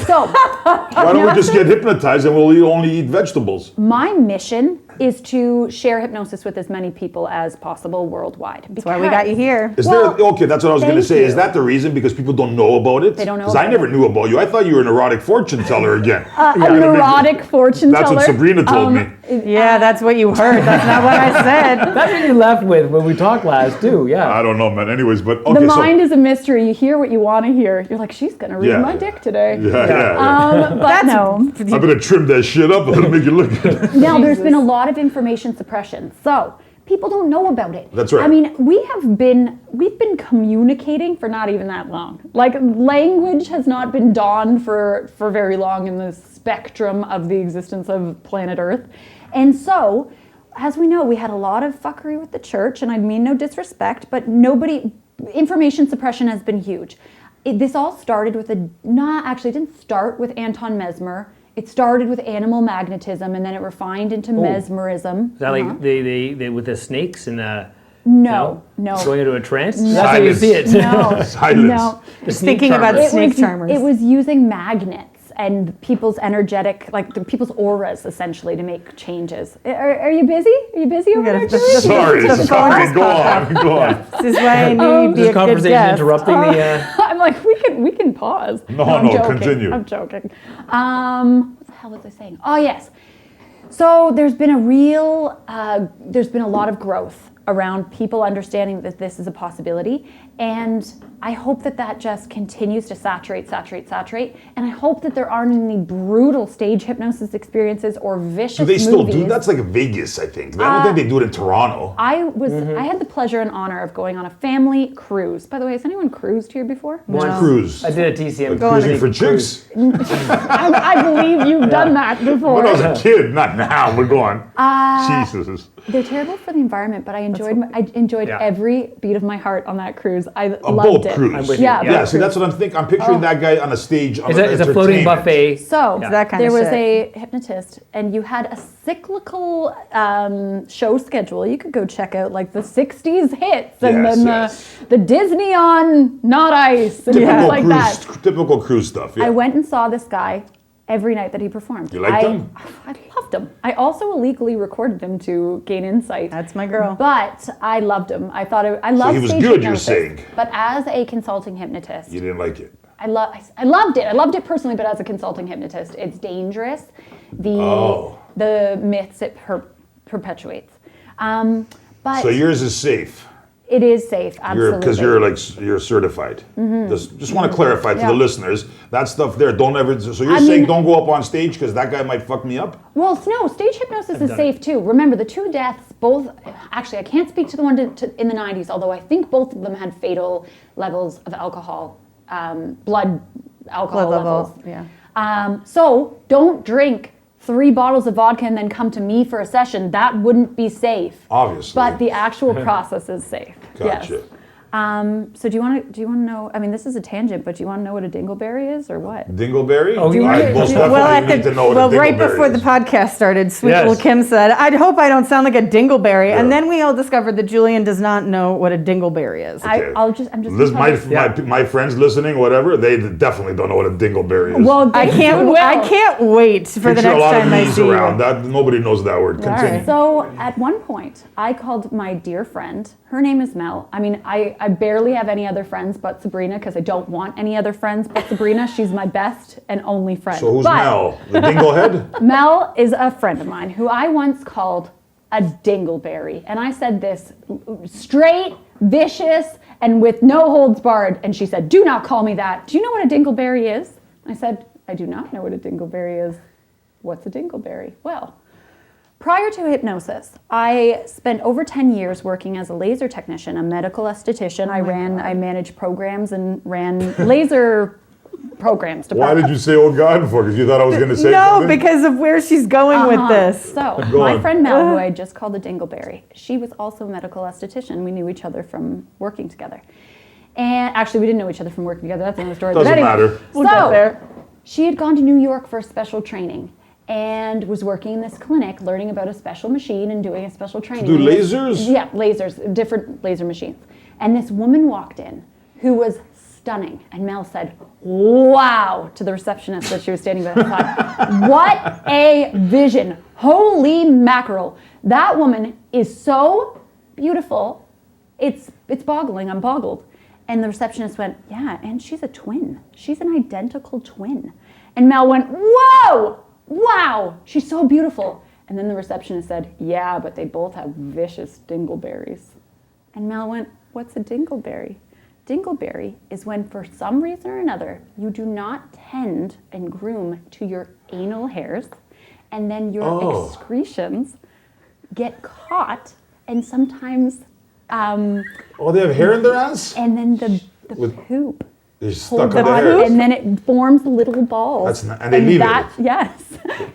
So, Why don't we just get hypnotized and we'll only eat vegetables? my mission is to share hypnosis with as many people as possible worldwide. That's why we got you here. Is Well, there okay? That's what I was going to thank say. Is you. that the reason? Because people don't know about it. They don't know Because I about never it. knew about you. I thought you were an erotic fortune teller again. A neurotic fortune That's teller. what Sabrina told me. Yeah, that's what you heard. That's not what I said. That's what you left with when we talked last, too. Yeah. I don't know, man. Anyways, but The okay. mind is a mystery. You hear what you want to hear. You're like, she's going to read Yeah. my dick today. Yeah. But no. I better trim that shit up and make it look good. Now, there's been a lot of information suppression. So, people don't know about it. That's right. I mean, we've been communicating for not even that long. Like, language has not been dawned for very long in the spectrum of the existence of planet Earth. And so, as we know, we had a lot of fuckery with the church, and I mean no disrespect, but information suppression has been huge. This all started with it didn't start with Anton Mesmer. It started with animal magnetism, and then it refined into mesmerism. Is that like they with the snakes and the... No. Going into a trance? That's how you see it. No. Silence. No. The snake Thinking about charmer. snake charmers. It was using magnets and people's energetic, people's auras, essentially, to make changes. Are you busy? Are you busy over there, Julie? Sorry, The this phone is just go popped on, go on. This is why I knew you'd be This a good conversation guest. interrupting the... I'm like, we can pause. No, I'm no, joking. continue. I'm joking. What the hell was I saying? Oh, yes. So there's been a lot of growth around people understanding that this is a possibility. And I hope that just continues to saturate. And I hope that there aren't any brutal stage hypnosis experiences or vicious Do they still movies. do? That's like Vegas, I think. I don't think they do it in Toronto. I had the pleasure and honor of going on a family cruise. By the way, has anyone cruised here before? What's a cruise? I did a TCM. Cruising for chicks? I believe you've done that before. When I was a kid, not now, but go on. Jesus. They're terrible for the environment, but I enjoyed Yeah. every beat of my heart on that cruise. I A loved boat it. cruise. I'm with you. Yeah, Yeah, boat see, that's what I'm thinking. I'm picturing that guy on a stage. On It's a floating entertainment. buffet. So Yeah. That kind there of was shit. a hypnotist, and you had a cyclical show schedule. You could go check out like the '60s hits, and Yes, then yes. the Disney on not ice, and Typical things like cruise, that. typical cruise stuff. Yeah. I went and saw this guy every night that he performed. You liked him? I loved him. I also illegally recorded him to gain insight. That's my girl. But I loved him. I thought I loved he was stage good, you're hypnosis. saying? But as a consulting hypnotist, You didn't like it. I loved it. I loved it personally, but as a consulting hypnotist, it's dangerous. The myths it perpetuates. But So yours is safe. it is safe, absolutely. Because you're certified. Just want to clarify to Yeah. the listeners that stuff there. Don't ever. So you're I saying mean- don't go up on stage because that guy might fuck me up. Well, no, stage hypnosis is done safe too. Remember, the two deaths, both, actually, I can't speak to the one in the 90s, although I think both of them had fatal levels of alcohol, blood alcohol Blood levels. level, yeah. So don't drink 3 bottles of vodka and then come to me for a session. That wouldn't be safe. Obviously. But the actual process is safe. Gotcha. Yes. So do you want to know? I mean, this is a tangent, but do you want to know what a dingleberry is, or what? Dingleberry? Oh, you I want most to- definitely need to know what a right dingleberry before the is. podcast started, sweet Yes. little Kim said, "I hope I don't sound like a dingleberry." Yeah. And then we all discovered that Julian does not know what a dingleberry is. Okay. I'm just. Listen, gonna tell you. my friends listening, whatever, they definitely don't know what a dingleberry is. Well, I they can't. will. I can't wait for the Picture a next lot of time I knees see around. you. That nobody knows that word. Continue. right. So at one point, I called my dear friend. Her name is Mel. I mean, I barely have any other friends but Sabrina because I don't want any other friends but Sabrina. She's my best and only friend. So who's But Mel? The dinglehead? Mel is a friend of mine who I once called a dingleberry. And I said this straight, vicious, and with no holds barred. And she said, "Do not call me that. Do you know what a dingleberry is?" I said, "I do not know what a dingleberry is." "What's a dingleberry?" "Well, Prior to hypnosis, I spent over 10 years working as a laser technician, a medical esthetician. I managed programs and ran laser programs. Why did you say "oh God" for? Because you thought I was going to say No, something? because of where she's going with this. So, Go my on. friend Mel, who I just called a dingleberry, she was also a medical esthetician. We knew each other from working together. And actually, we didn't know each other from working together. That's another story. Doesn't But anyway, matter. We'll get there. She had gone to New York for a special training and was working in this clinic, learning about a special machine and doing a special training. do And this- lasers? Yeah, lasers, different laser machines. And this woman walked in who was stunning. And Mel said, "Wow," to the receptionist that she was standing by the side. "What a vision. Holy mackerel. That woman is so beautiful. It's boggling. I'm boggled." And the receptionist went, "Yeah, and she's a twin. She's an identical twin." And Mel went, "Whoa! Wow, she's so beautiful." And then the receptionist said, "Yeah, but they both have vicious dingleberries." And Mel went, "What's a dingleberry?" Dingleberry is when, for some reason or another, you do not tend and groom to your anal hairs, and then your excretions get caught, and sometimes, Oh, they have hair in their ass? and then the With- poop. They're stuck holds on it the on, hairs. and then it forms little balls. That's not- and they leave it. Yes,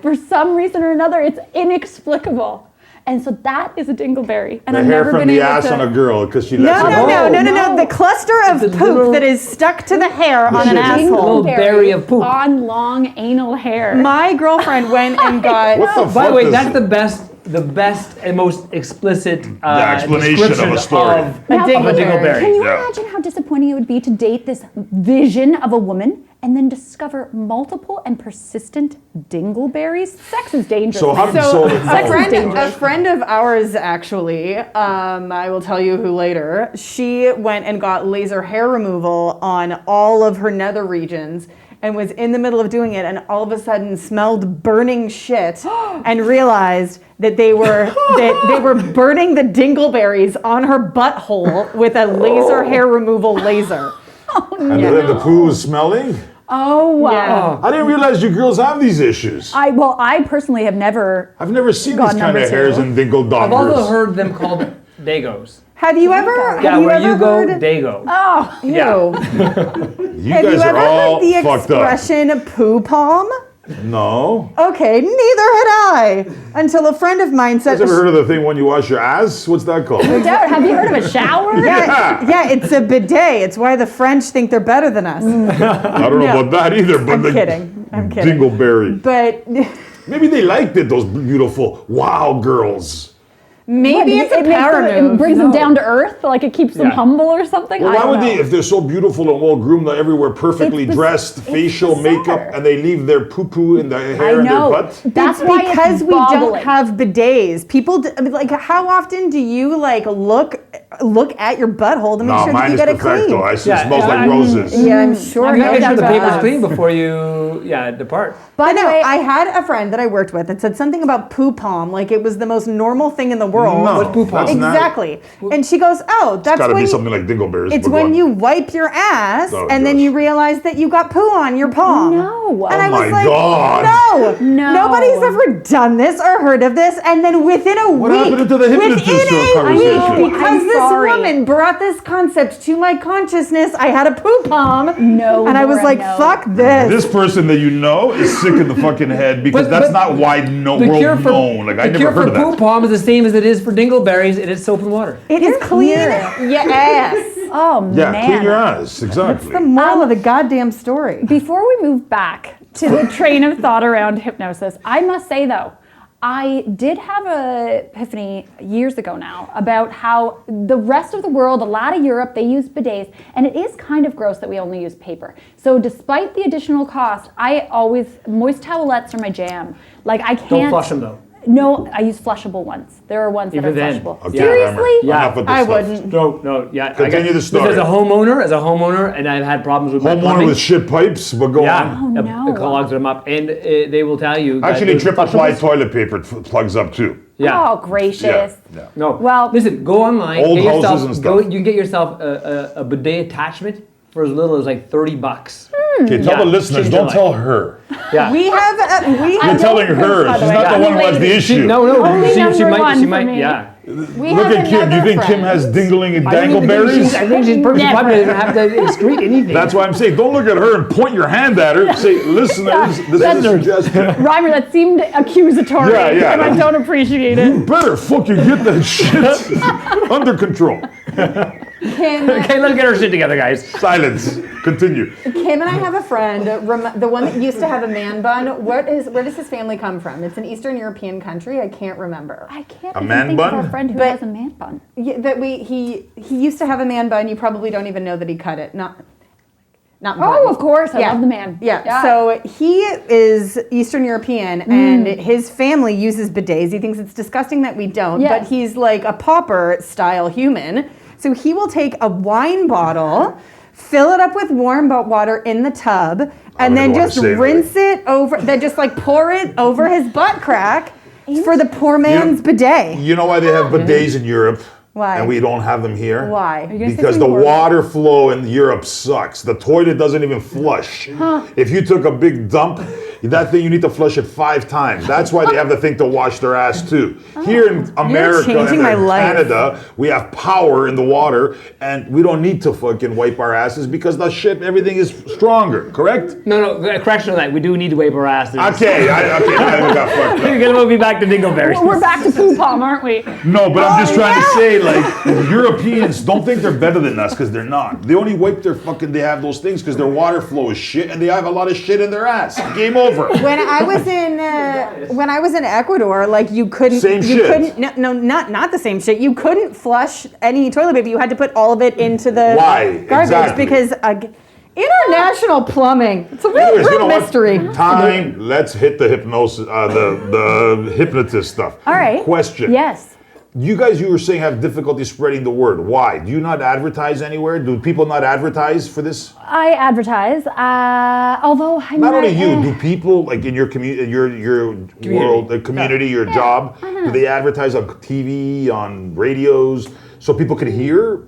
for some reason or another, it's inexplicable, and so that is a dingleberry. And The I've hair never from been the able ass to. on a girl because she No, lets it no, go. no. No. The cluster of It's a poop little- that is stuck to the hair on an shit. asshole. Little berry of poop. on long anal hair. My girlfriend went and got. What the By the fuck way, is- that's the best and most explicit explanation of a description story. of A a dingleberry. dingleberry. Can you Yeah. imagine how disappointing it would be to date this vision of a woman and then discover multiple and persistent dingleberries? Sex is dangerous. So how man. did So so a friend of ours actually, I will tell you who later, she went and got laser hair removal on all of her nether regions and was in the middle of doing it and all of a sudden smelled burning shit and realized that they were burning the dingleberries on her butthole with a laser hair removal laser. and then the poo was smelling? Oh, wow. Yeah. I didn't realize you girls have these issues. I personally have never. I've never seen God, these kind number of hairs two. and dingle I've also dongers. heard them called dagos. Have you ever? Yeah, have you where ever you go, heard, they go. Oh, Ew. Yeah. You Have guys you are ever all heard the fucked up. expression poo palm? No. Okay, neither had I. Until a friend of mine said, Have you ever heard of the thing when you wash your ass? What's that called? doubt. Have you heard of a shower? yeah, it's a bidet. It's why the French think they're better than us. I don't know No. about that either, but I'm the kidding. I'm kidding. dingleberry. But Maybe they liked it, those beautiful wow girls. maybe it's a It makes power them- move. It brings them down to earth, like it keeps them Yeah. humble or something. Well, I why don't would know. they, if they're so beautiful and well groomed, they're everywhere perfectly It's biz- dressed, it's facial bizarre. makeup, and they leave their poo-poo in their I hair and their know. butt? That's It's why because it's we don't boggling. have bidets. People, I mean, like, how often do you like look at your butthole to make No, sure that mine you is get it perfecto. clean? I see Yeah, it smells yeah, like I'm- roses. Yeah, I'm sure. You gotta he make sure the does. paper's clean before you depart. By But the no, way, I had a friend that I worked with that said something about poo palm, like it was the most normal thing in the world. No, What's poo palm? that's not. Exactly. And she goes, "Oh, that's Gotta when be something like dingleberries. it's but go when on. you wipe your ass Oh, and then gosh. you realize that you got poo on your palm." No. And I Oh was my like, God. "No, No. nobody's ever done this or heard of this." And then within a What week, happened to the hypnotist within a conversation? week, because I'm this sorry. woman brought this concept to my consciousness, I had a poo palm. No, and I was Laura, like, no. "Fuck this." This person that you know is sick in the fucking head because But- that's but not wide The world cure for known. Like I the never cure heard for of that. poo palm is the same as it is for dingleberries. It is soap and water. It is clean your ass. oh Yeah, man. clean your ass. Exactly. The moral of the goddamn story. Before we move back to the train of thought around hypnosis, I must say though, I did have a epiphany years ago now about how the rest of the world, a lot of Europe, they use bidets, and it is kind of gross that we only use paper. So despite the additional cost, I always, moist towelettes are my jam. Like I can't. Don't flush them though. No, I use flushable ones. There are ones that Even are then. flushable. Okay, Seriously? Yeah. Enough with this I stuff. wouldn't. No, yeah. Continue the story. As a homeowner, and I've had problems with my Homeowner plumbing. with shit pipes, but go Yeah, on. Oh, it no. clogs them up, and they will tell you. that Actually, those triple ply flushables- toilet paper plugs up too. Yeah. Oh, gracious. Yeah. No. Well- listen. Go online. Old get houses yourself, and Go, stuff. you can get yourself a bidet attachment for as little as like $30. Okay, tell the Yeah, listeners, change don't your tell her. Yeah. We have You're telling her. She's not the one who has the issue. No, Only she number might, one she for might, me. yeah. we Look have at Kim. Do you another think Kim friend. has dingling and I think dangleberries? she's perfectly Never. popular. They don't have to excrete anything. That's why I'm saying, don't look at her and point your hand at her. Say, listeners, this is a suggestion. Reimer, that seemed accusatory, Yeah, yeah. and I don't appreciate it. You better fucking get that shit under control. Kim, Okay, let's get our shit together, guys. Silence. Continue. Kim and I have a friend, the one that used to have a man bun. Where does his family come from? It's an Eastern European country. I can't remember. I can't A even man think bun? of our friend who But- has a man bun. Yeah, he used to have a man bun. You probably don't even know that he cut it. Not Oh, of course. I Yeah. love the man. Yeah. So he is Eastern European, and his family uses bidets. He thinks it's disgusting that we don't, Yes. but he's like a pauper style human. So he will take a wine bottle, fill it up with warm water in the tub, and then gonna wanna just save rinse it over. Then just like pour it over his butt crack for the poor man's bidet. You know why they have bidets in Europe? Why? And we don't have them here? Why? gonna say Because the something horrible? water flow in Europe sucks. The toilet doesn't even flush. If you took a big dump, that thing you need to flush it 5 times. That's why they have the thing to wash their ass too. Here in America changing and my in life. Canada, we have power in the water and we don't need to fucking wipe our asses because the shit, everything is stronger, correct? No, correction on that. We do need to wipe our asses. Okay, I got fucked up. We're gonna move you back to dingleberries. We're back to poo palm, aren't we? No, but I'm just trying to say, like, Europeans don't think they're better than us because they're not. They only wipe their fucking, they have those things because their water flow is shit and they have a lot of shit in their ass. Game over. When I was in Ecuador, like you couldn't, Same you shit. couldn't, no, not the same shit. You couldn't flush any toilet paper. You had to put all of it into the Why? garbage Exactly. because international plumbing. It's a real, Anyways, real you know what? mystery. Time. Let's hit the hypnosis, the hypnotist stuff. All right. Question. Yes. You guys, you were saying have difficulty spreading the word. Why? Do you not advertise anywhere? Do people not advertise for this? I advertise, although I Not only you, do people like in your community, your world, the community, your job, do they advertise on TV, on radios, so people can hear?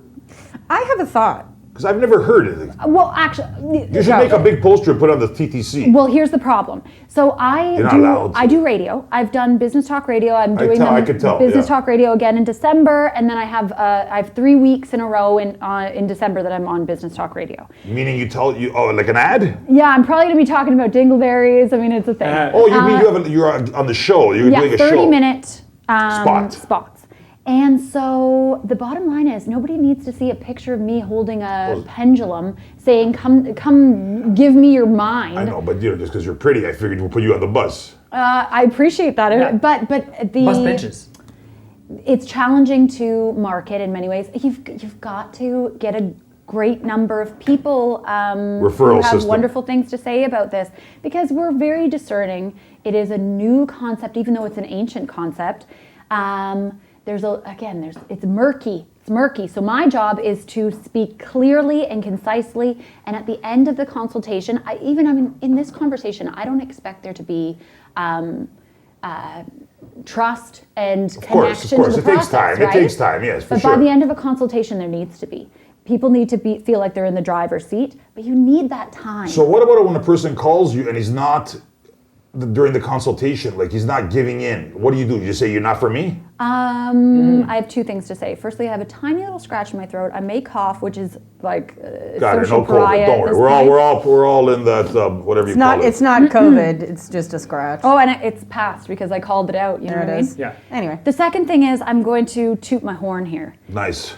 I have a thought. Because I've never heard it. Well, actually, You should make a big poster and put it on the TTC. Well, here's the problem. So You're not allowed to. I do radio. I've done business talk radio. I'm doing I could tell, business yeah. talk radio again in December, and then I have 3 weeks in a row in December that I'm on business talk radio. Meaning like an ad? Yeah, I'm probably gonna be talking about dingleberries. I mean, it's a thing. Oh, you mean you're on the show? You're doing a 30 show. minute Spot. And so the bottom line is nobody needs to see a picture of me holding a pendulum saying, come give me your mind. I know, but just because you're pretty, I figured we'll put you on the bus. I appreciate that. Yeah. But the Bus benches. it's challenging to market in many ways. You've got to get a great number of people Referral who have system. wonderful things to say about this because we're very discerning. It is a new concept, even though it's an ancient concept. It's murky. It's murky. So my job is to speak clearly and concisely. And at the end of the consultation, in this conversation, I don't expect there to be trust and connection to the It takes process, time. right? It takes time, yes, for But sure. by the end of a consultation, there needs to be. People need to feel like they're in the driver's seat, but you need that time. So what about when a person calls you and he's not, during the consultation, like he's not giving in? What do? You just say, you're not for me? I have 2 things to say. Firstly, I have a tiny little scratch in my throat. I may cough, which is like Got it, social no pariah COVID, don't at worry. this point. We're all in that, whatever you call it. It's not COVID. It's just a scratch. Oh, and it's passed because I called it out. You know There what it I is. mean? Yeah. Anyway. The second thing is I'm going to toot my horn here. Nice.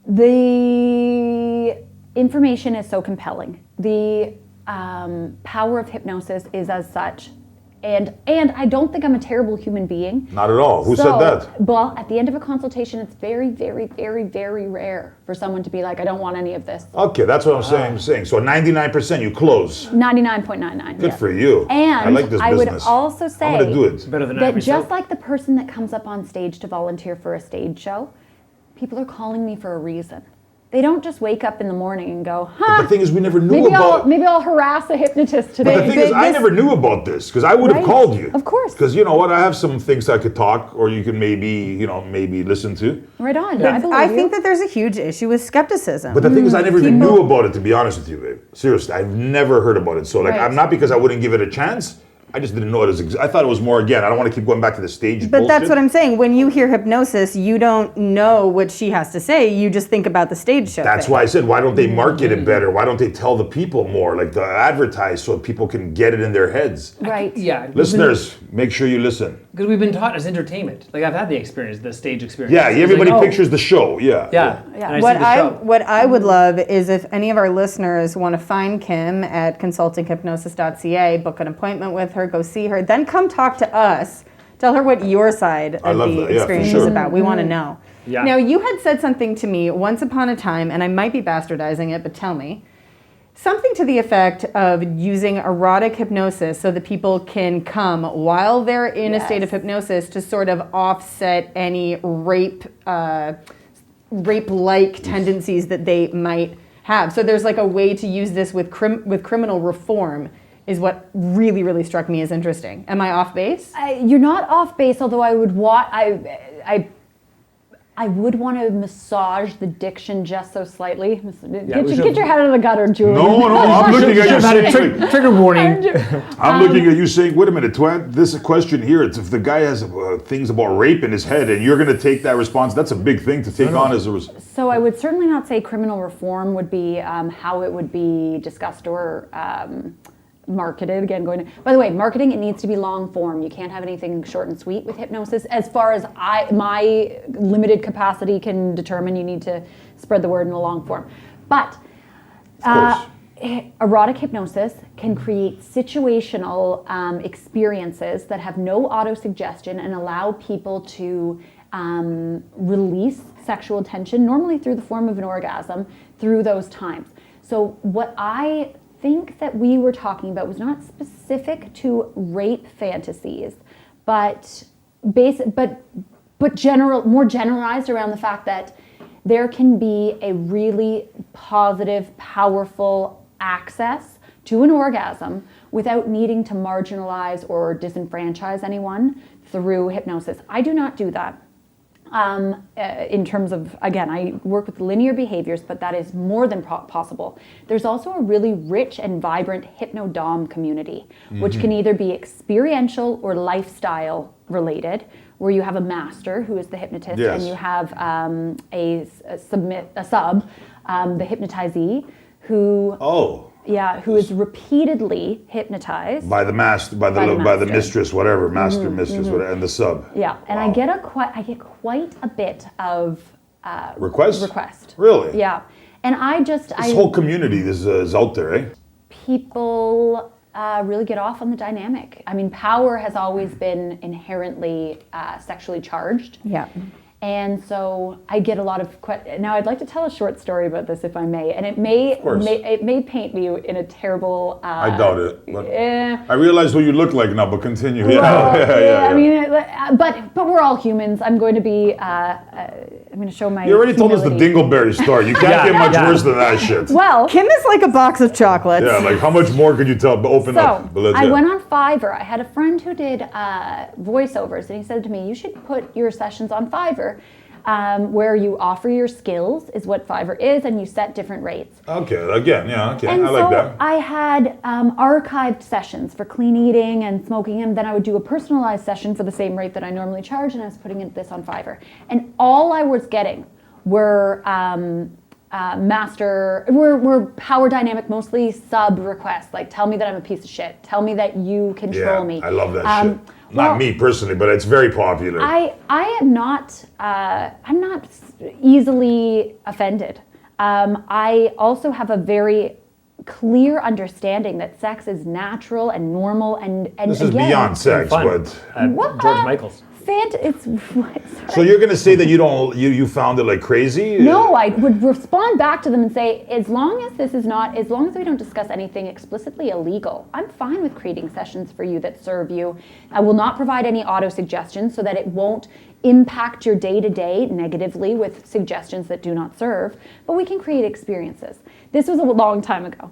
The information is so compelling. The power of hypnosis is as such. And I don't think I'm a terrible human being. Not at all. Who said that? Well, at the end of a consultation, it's very, very, very, very rare for someone to be like, I don't want any of this. Okay, that's what I'm saying. So 99% you close. 99.99. Good for you. And I like this I would business. also say I'm going to do it. Better than that every just soap. like the person that comes up on stage to volunteer for a stage show, people are calling me for a reason. they don't just wake up in the morning and go, But huh, the thing is, we never knew about. maybe I'll harass a hypnotist today. But the thing is, I never knew about this because I would have Right. called you. Of course. Because you know what, I have some things I could talk, or you can maybe listen to. Right on. Yeah. I believe I you. think that there's a huge issue with skepticism. But the thing is, I never even knew about it. To be honest with you, babe. Seriously, I've never heard about it. So like, Right. I'm not because I wouldn't give it a chance. I just didn't know it was. I thought it was more. Again, I don't want to keep going back to the stage. But that's bullshit. what I'm saying. When you hear hypnosis, you don't know what she has to say. You just think about the stage show. That's thing. why I said, why don't they market it better? Why don't they tell the people more, like the advertise, so people can get it in their heads? Right. Yeah. Listeners, make sure you listen. Because we've been taught as entertainment. Like I've had the experience, the stage experience. Yeah, It's everybody like, oh, pictures the show. Yeah. Yeah. Yeah. And I What see the I show. what I would love is if any of our listeners want to find Kim at consultinghypnosis.ca, book an appointment with her, go see her, then come talk to us. Tell her what your side I of love the that. Yeah, for experience sure. is about. We want to know. Yeah. Now, you had said something to me once upon a time, and I might be bastardizing it, but tell me. Something to the effect of using erotic hypnosis so that people can come while they're in a state of Yes. hypnosis to sort of offset any rape-like tendencies that they might have. So there's like a way to use this with criminal reform is what really, really struck me as interesting. Am I off base? You're not off base, although I would I would want to massage the diction just so slightly. Get your head out of the gutter, Julie. No, I'm looking at you Should have had a saying, trigger warning. I'm looking at you saying, wait a minute, Twat, this question here, it's if the guy has things about rape in his head and you're going to take that response, that's a big thing to take on as a response. So I would certainly not say criminal reform would be how it would be discussed or marketed. Again, by the way, marketing, it needs to be long form. You can't have anything short and sweet with hypnosis. As far as my limited capacity can determine, you need to spread the word in a long form. But erotic hypnosis can create situational experiences that have no auto-suggestion and allow people to release sexual tension, normally through the form of an orgasm, through those times. So what I think that we were talking about was not specific to rape fantasies, but more generalized around the fact that there can be a really positive, powerful access to an orgasm without needing to marginalize or disenfranchise anyone through hypnosis. I do not do that. In terms of, again, I work with linear behaviors, but that is more than possible. There's also a really rich and vibrant hypnodom community, which can either be experiential or lifestyle related, where you have a master who is the hypnotist, Yes. and you have a sub, the hypnotizee, who who is repeatedly hypnotized By the master, by the master. mistress, whatever, mistress, whatever, and the sub. Yeah, and Wow. I get quite a bit of Request? Really? Yeah, and This whole community is out there, eh? people really get off on the dynamic. I mean, power has always been inherently sexually charged. Yeah. And so I get a lot of now I'd like to tell a short story about this if I may, and it may paint me in a terrible. I doubt it. But I realize what you look like now, but continue. Well, Yeah. I mean, but we're all humans. I'm going to be. I'm going to show my. You already told us the humility. Dingleberry story. You can't get much worse than that shit. Well, Kim is like a box of chocolates. Yeah, like how much more could you tell? Open up. So I went on Fiverr. I had a friend who did voiceovers, and he said to me, "You should put your sessions on Fiverr, where you offer your skills, is what Fiverr is, and you set different rates." Okay, again, yeah, okay, And I like that. I had archived sessions for clean eating and smoking, and then I would do a personalized session for the same rate that I normally charge, and I was putting this on Fiverr. And all I was getting were were power dynamic, mostly sub requests, like tell me that I'm a piece of shit, tell me that you control me. I love that shit. Not me personally, but it's very popular. I am not I'm not easily offended. I also have a very clear understanding that sex is natural and normal and this is again, beyond sex, Fun. but What? George Michaels. It's what? so you're gonna say that you found it like crazy? No, I would respond back to them and say, as long as we don't discuss anything explicitly illegal, I'm fine with creating sessions for you that serve you. I will not provide any auto suggestions so that it won't impact your day-to-day negatively with suggestions that do not serve, but we can create experiences. This was a long time ago.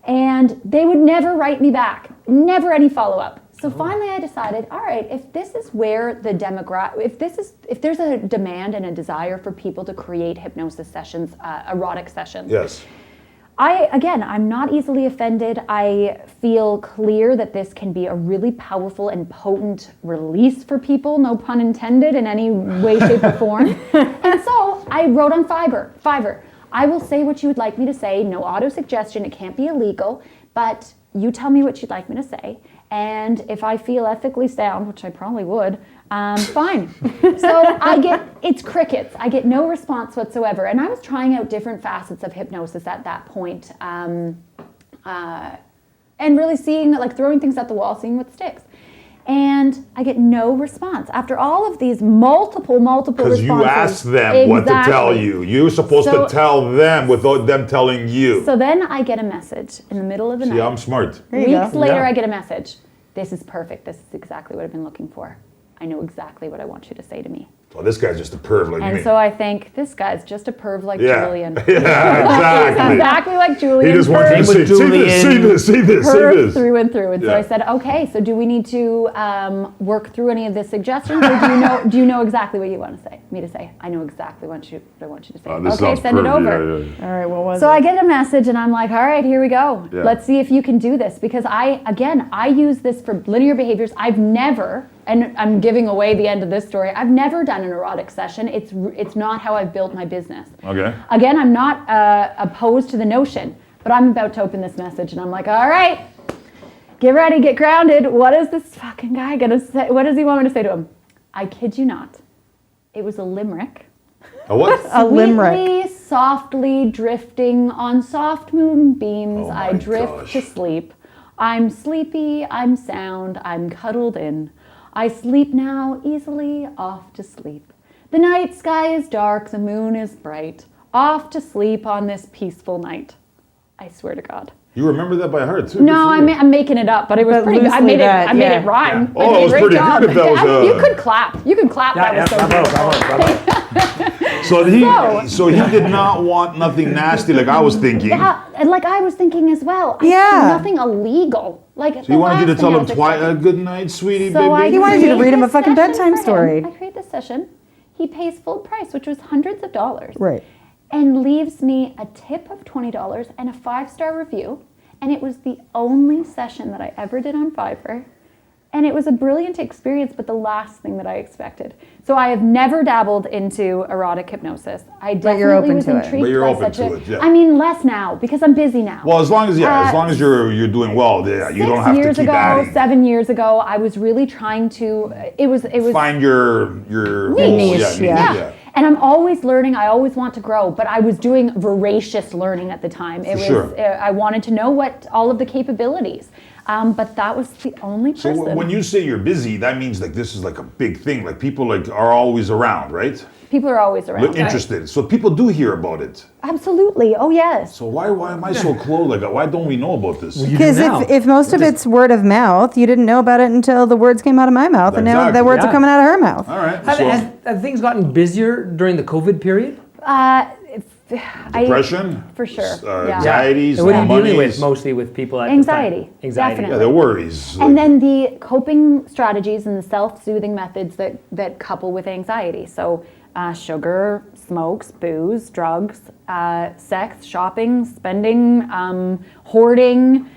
And they would never write me back, never any follow-up. So finally I decided, all right, if this is where the if there's a demand and a desire for people to create hypnosis sessions, erotic sessions. Yes. I'm not easily offended. I feel clear that this can be a really powerful and potent release for people, no pun intended, in any way, shape, or form. And so I wrote on Fiverr. I will say what you would like me to say, no auto-suggestion, it can't be illegal, but you tell me what you'd like me to say, and if I feel ethically sound, which I probably would, fine. So it's crickets. I get no response whatsoever. And I was trying out different facets of hypnosis at that point, and really seeing, like throwing things at the wall, seeing what sticks. And I get no response. After all of these multiple responses. Because you asked them what to tell you. You're supposed to tell them without them telling you. So then I get a message in the middle of the night. See, I'm smart. Weeks later, I get a message. This is perfect. This is exactly what I've been looking for. I know exactly what I want you to say to me. Well, this guy's just a perv like me. And so I think, this guy's just a perv like Julian. Yeah, exactly. Exactly like Julian. He just wants you to say this. Perv through and through. And so I said, okay, so do we need to work through any of the suggestions, or do you know exactly what you want me to say? I know exactly what I want you to say. Okay, send it over. Yeah. All right, what was it? So I get a message and I'm like, all right, here we go. Yeah. Let's see if you can do this, because I use this for linear behaviors. I've never, and I'm giving away the end of this story, I've never done an erotic session. It's not how I've built my business. Okay. Again, I'm not opposed to the notion, but I'm about to open this message and I'm like, all right, get ready, get grounded. What is this fucking guy gonna say? What does he want me to say to him? I kid you not. It was a limerick. A what? A limerick. Sweetly, softly drifting on soft moonbeams, Oh I drift to sleep. I'm sleepy, I'm sound, I'm cuddled in. I sleep now, easily off to sleep. The night sky is dark, the moon is bright. Off to sleep on this peaceful night. I swear to God. You remember that by heart too? No, I'm making it up, but it was pretty good. I made it rhyme. Yeah. Oh, it was pretty good if that was You could clap. You could clap. Yeah, That was so good. So he did not want nothing nasty like I was thinking. Yeah, and like I was thinking as well. Nothing illegal. Like, so he wanted you to tell him good night, sweetie, baby. He wanted you to read him a fucking bedtime story. I create this session. He pays full price, which was hundreds of dollars. Right. And leaves me a tip of $20 and a 5-star review. And it was the only session that I ever did on Fiverr. And it was a brilliant experience, but the last thing that I expected. So I have never dabbled into erotic hypnosis. I definitely was intrigued. But you're by open such to it, yeah. I mean, less now, because I'm busy now. Well, as long as you're doing well, you don't have to keep adding. 7 years ago, I was really trying to. It was find your niche. Yeah. And I'm always learning. I always want to grow, but I was doing voracious learning at the time. I wanted to know what all of the capabilities. But that was the only person. So when you say you're busy, that means like this is like a big thing. Like people like are always around, right? People are always around. Interested. Right? So people do hear about it. Absolutely. Oh yes. So why am I so close? Like why don't we know about this? Because if most of it's word of mouth, you didn't know about it until the words came out of my mouth, and now the words are coming out of her mouth. All right. Have things gotten busier during the COVID period? Depression? For sure. Anxieties? What are you dealing with mostly with people at anxiety? This time? Definitely. Yeah, their worries. And then the coping strategies and the self-soothing methods that couple with anxiety. So sugar, smokes, booze, drugs, sex, shopping, spending, hoarding,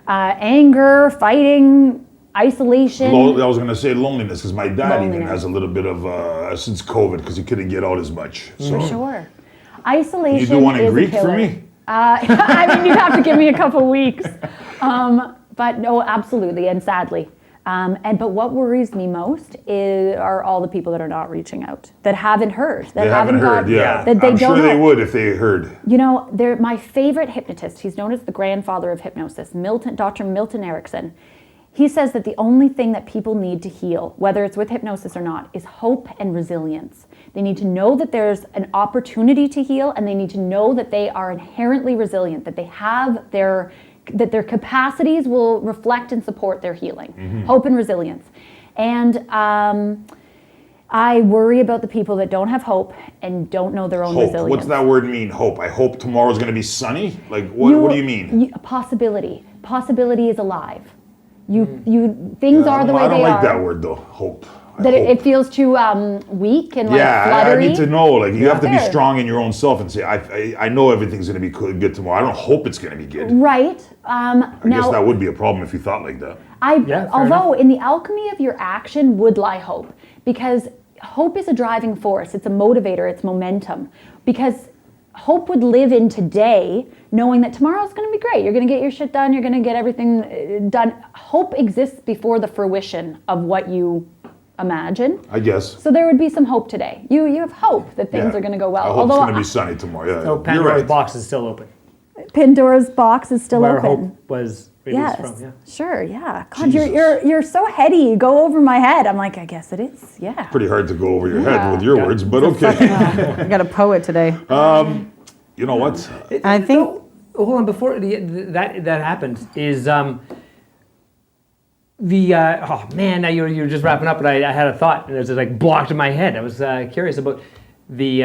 anger, fighting, isolation. I was going to say loneliness, because my dad even has a little bit of, since COVID, because he couldn't get out as much. So. For sure. Isolation. You do one in is Greek a killer. for me? I mean, you'd have to give me a couple weeks. But no, absolutely, and sadly. But what worries me most are all the people that are not reaching out, that haven't heard, that haven't heard. Yeah. That they I'm don't sure they know. would if they heard. You know, my favorite hypnotist, he's known as the grandfather of hypnosis, Dr. Milton Erickson. He says that the only thing that people need to heal, whether it's with hypnosis or not, is hope and resilience. They need to know that there's an opportunity to heal, and they need to know that they are inherently resilient, that they have that their capacities will reflect and support their healing. Mm-hmm. Hope and resilience. And I worry about the people that don't have hope and don't know their own Hope. resilience. What's that word mean? Hope. I hope tomorrow's going to be sunny. Like what do you mean? A possibility. Possibility is alive. Things are the way they are. I don't like that word though. Hope. That it feels too weak and like fluttery. I need to know. Like you have to be Fair. strong in your own self and say, I know everything's going to be good tomorrow. I don't hope it's going to be good. Right. I guess that would be a problem if you thought like that. Although in the alchemy of your action would lie hope, because hope is a driving force. It's a motivator. It's momentum. Because hope would live in today, knowing that tomorrow's going to be great. You're going to get your shit done. You're going to get everything done. Hope exists before the fruition of what you imagine. I guess. So there would be some hope today. You have hope that things are going to go well. I hope it's going to be sunny tomorrow. Yeah, So you're Pandora's right. box is still open. Pandora's box is still Where open. hope was released from. Yeah. Sure, yeah. God, Jesus. you're so heady. You go over my head. I'm like, I guess it is. Yeah. Pretty hard to go over your head with your words, but okay. I got a poet today. You know what? I think. Hold on, before that happened, is oh man, now you're just wrapping up, but I had a thought, and it was like blocked in my head. I was curious about the.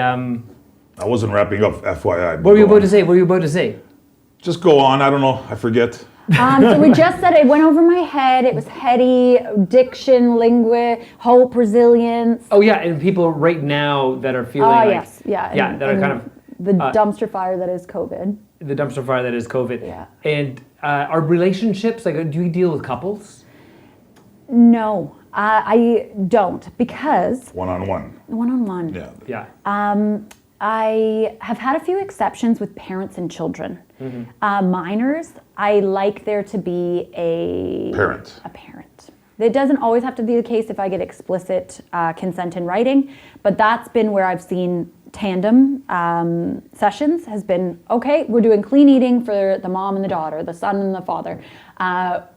I wasn't wrapping up, FYI. What were you about to say? What were you about to say? Just go on. I don't know. I forget. So we just said it went over my head. It was heady, diction, hope, resilience. Oh yeah, and people right now that are feeling like yes, yeah, that are kind of the dumpster fire that is COVID. the dumpster fire that is COVID. Yeah. And are relationships, like, do you deal with couples? No, I don't, because One-on-one. one-on-one. Yeah. Yeah. I have had a few exceptions with parents and children. Minors, I like there to be a Parent. It doesn't always have to be the case if I get explicit consent in writing, but that's been where I've seen tandem sessions has been, okay, we're doing clean eating for the mom and the daughter, the son and the father. But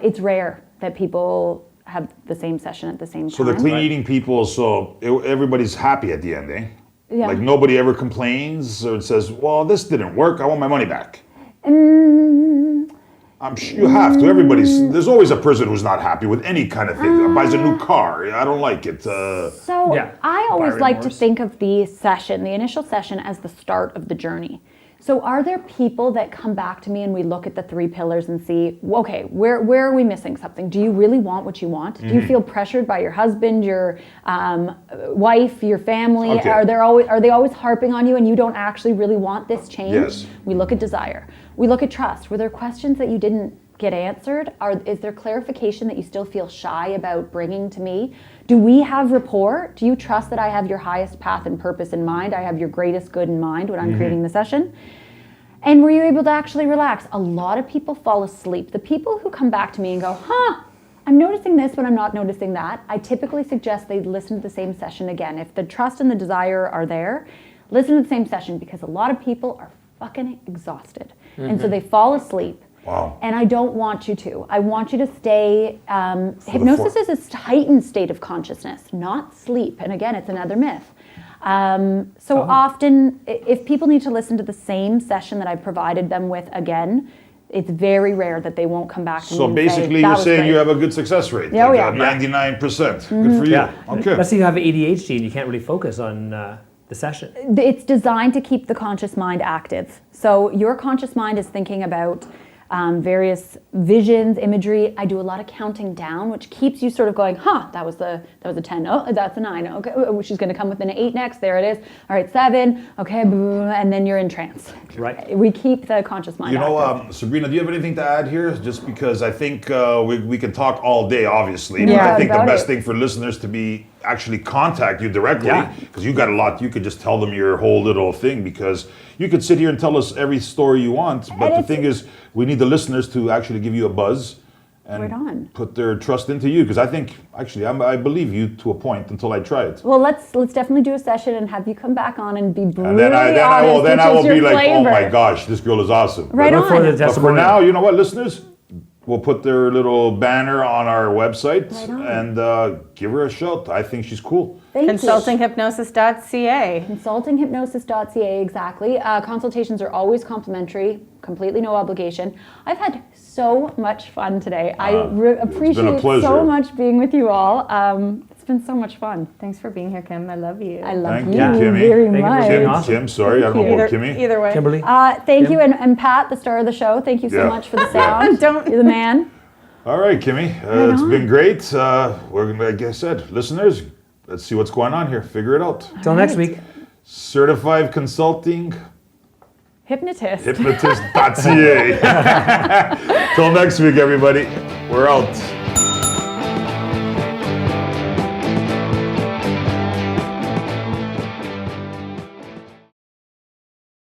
it's rare that people have the same session at the same time. So the clean eating people, everybody's happy at the end, eh? Yeah. Like nobody ever complains or says, well, this didn't work, I want my money back. I'm sure you have to. There's always a person who's not happy with any kind of thing. Buys a new car, I don't like it. I always like to think of the initial session, as the start of the journey. So are there people that come back to me and we look at the 3 pillars and see, okay, where are we missing something? Do you really want what you want? Do you feel pressured by your husband, your wife, your family? Okay. Are they always harping on you and you don't actually really want this change? Yes. We look at desire. We look at trust. Were there questions that you didn't get answered? Is there clarification that you still feel shy about bringing to me? Do we have rapport? Do you trust that I have your highest path and purpose in mind? I have your greatest good in mind when I'm creating the session? And were you able to actually relax? A lot of people fall asleep. The people who come back to me and go, I'm noticing this, but I'm not noticing that, I typically suggest they listen to the same session again. If the trust and the desire are there, listen to the same session, because a lot of people are fucking exhausted. And so they fall asleep. Wow. And I don't want you to. I want you to stay. Hypnosis is a heightened state of consciousness, not sleep. And again, it's another myth. Often, if people need to listen to the same session that I provided them with again, it's very rare that they won't come back to me So and basically, say, you're "That was saying great." you have a good success rate. Oh, like, yeah. 99%. Good for you. Yeah. Okay. Let's say you have ADHD and you can't really focus on the session. It's designed to keep the conscious mind active. So your conscious mind is thinking about various visions, imagery. I do a lot of counting down, which keeps you sort of going, that was a 10. Oh, that's a 9. Okay, she's going to come with an 8 next. There it is. All right, 7. Okay, and then you're in trance. Right. We keep the conscious mind active. Sabrina, do you have anything to add here? Just because I think we can talk all day, obviously. But Yeah, I think the about best it. thing for listeners to be actually contact you directly, Yeah. because you got a lot. You could just tell them your whole little thing, because you could sit here and tell us every story you want. But the thing is, we need the listeners to actually give you a buzz and Right on. put their trust into you. Because I think, actually, I believe you to a point until I try it. Well, let's definitely do a session and have you come back on and be brutally And then I will honest, which is be your like, oh flavor. my gosh, this girl is awesome. Right But Look forward to on. the But for testimonial. now, you know what, listeners? We'll put their little banner on our website Right on. and give her a shout. I think she's cool. Thank you. Consultinghypnosis.ca. Consultinghypnosis.ca, exactly. Consultations are always complimentary, completely no obligation. I've had so much fun today. I appreciate pleasure. so much being with you all. It's been so much fun. Thanks for being here, Kim. I love you. I love Thank you you, Kimmy. very Thank you for much. being Kim, awesome. Kim, sorry, I don't know about Kimmy. Either way. Kimberly. Thank Kim? you, and Pat, the star of the show. Thank you so Yeah. much for the sound. Don't- You're the man. All right, Kimmy, it's been great. We're gonna, like I said, listeners, let's see what's going on here. Figure it out. Till next week. Certified consulting Hypnotist. hypnotist.ca. Till next week, everybody. We're out.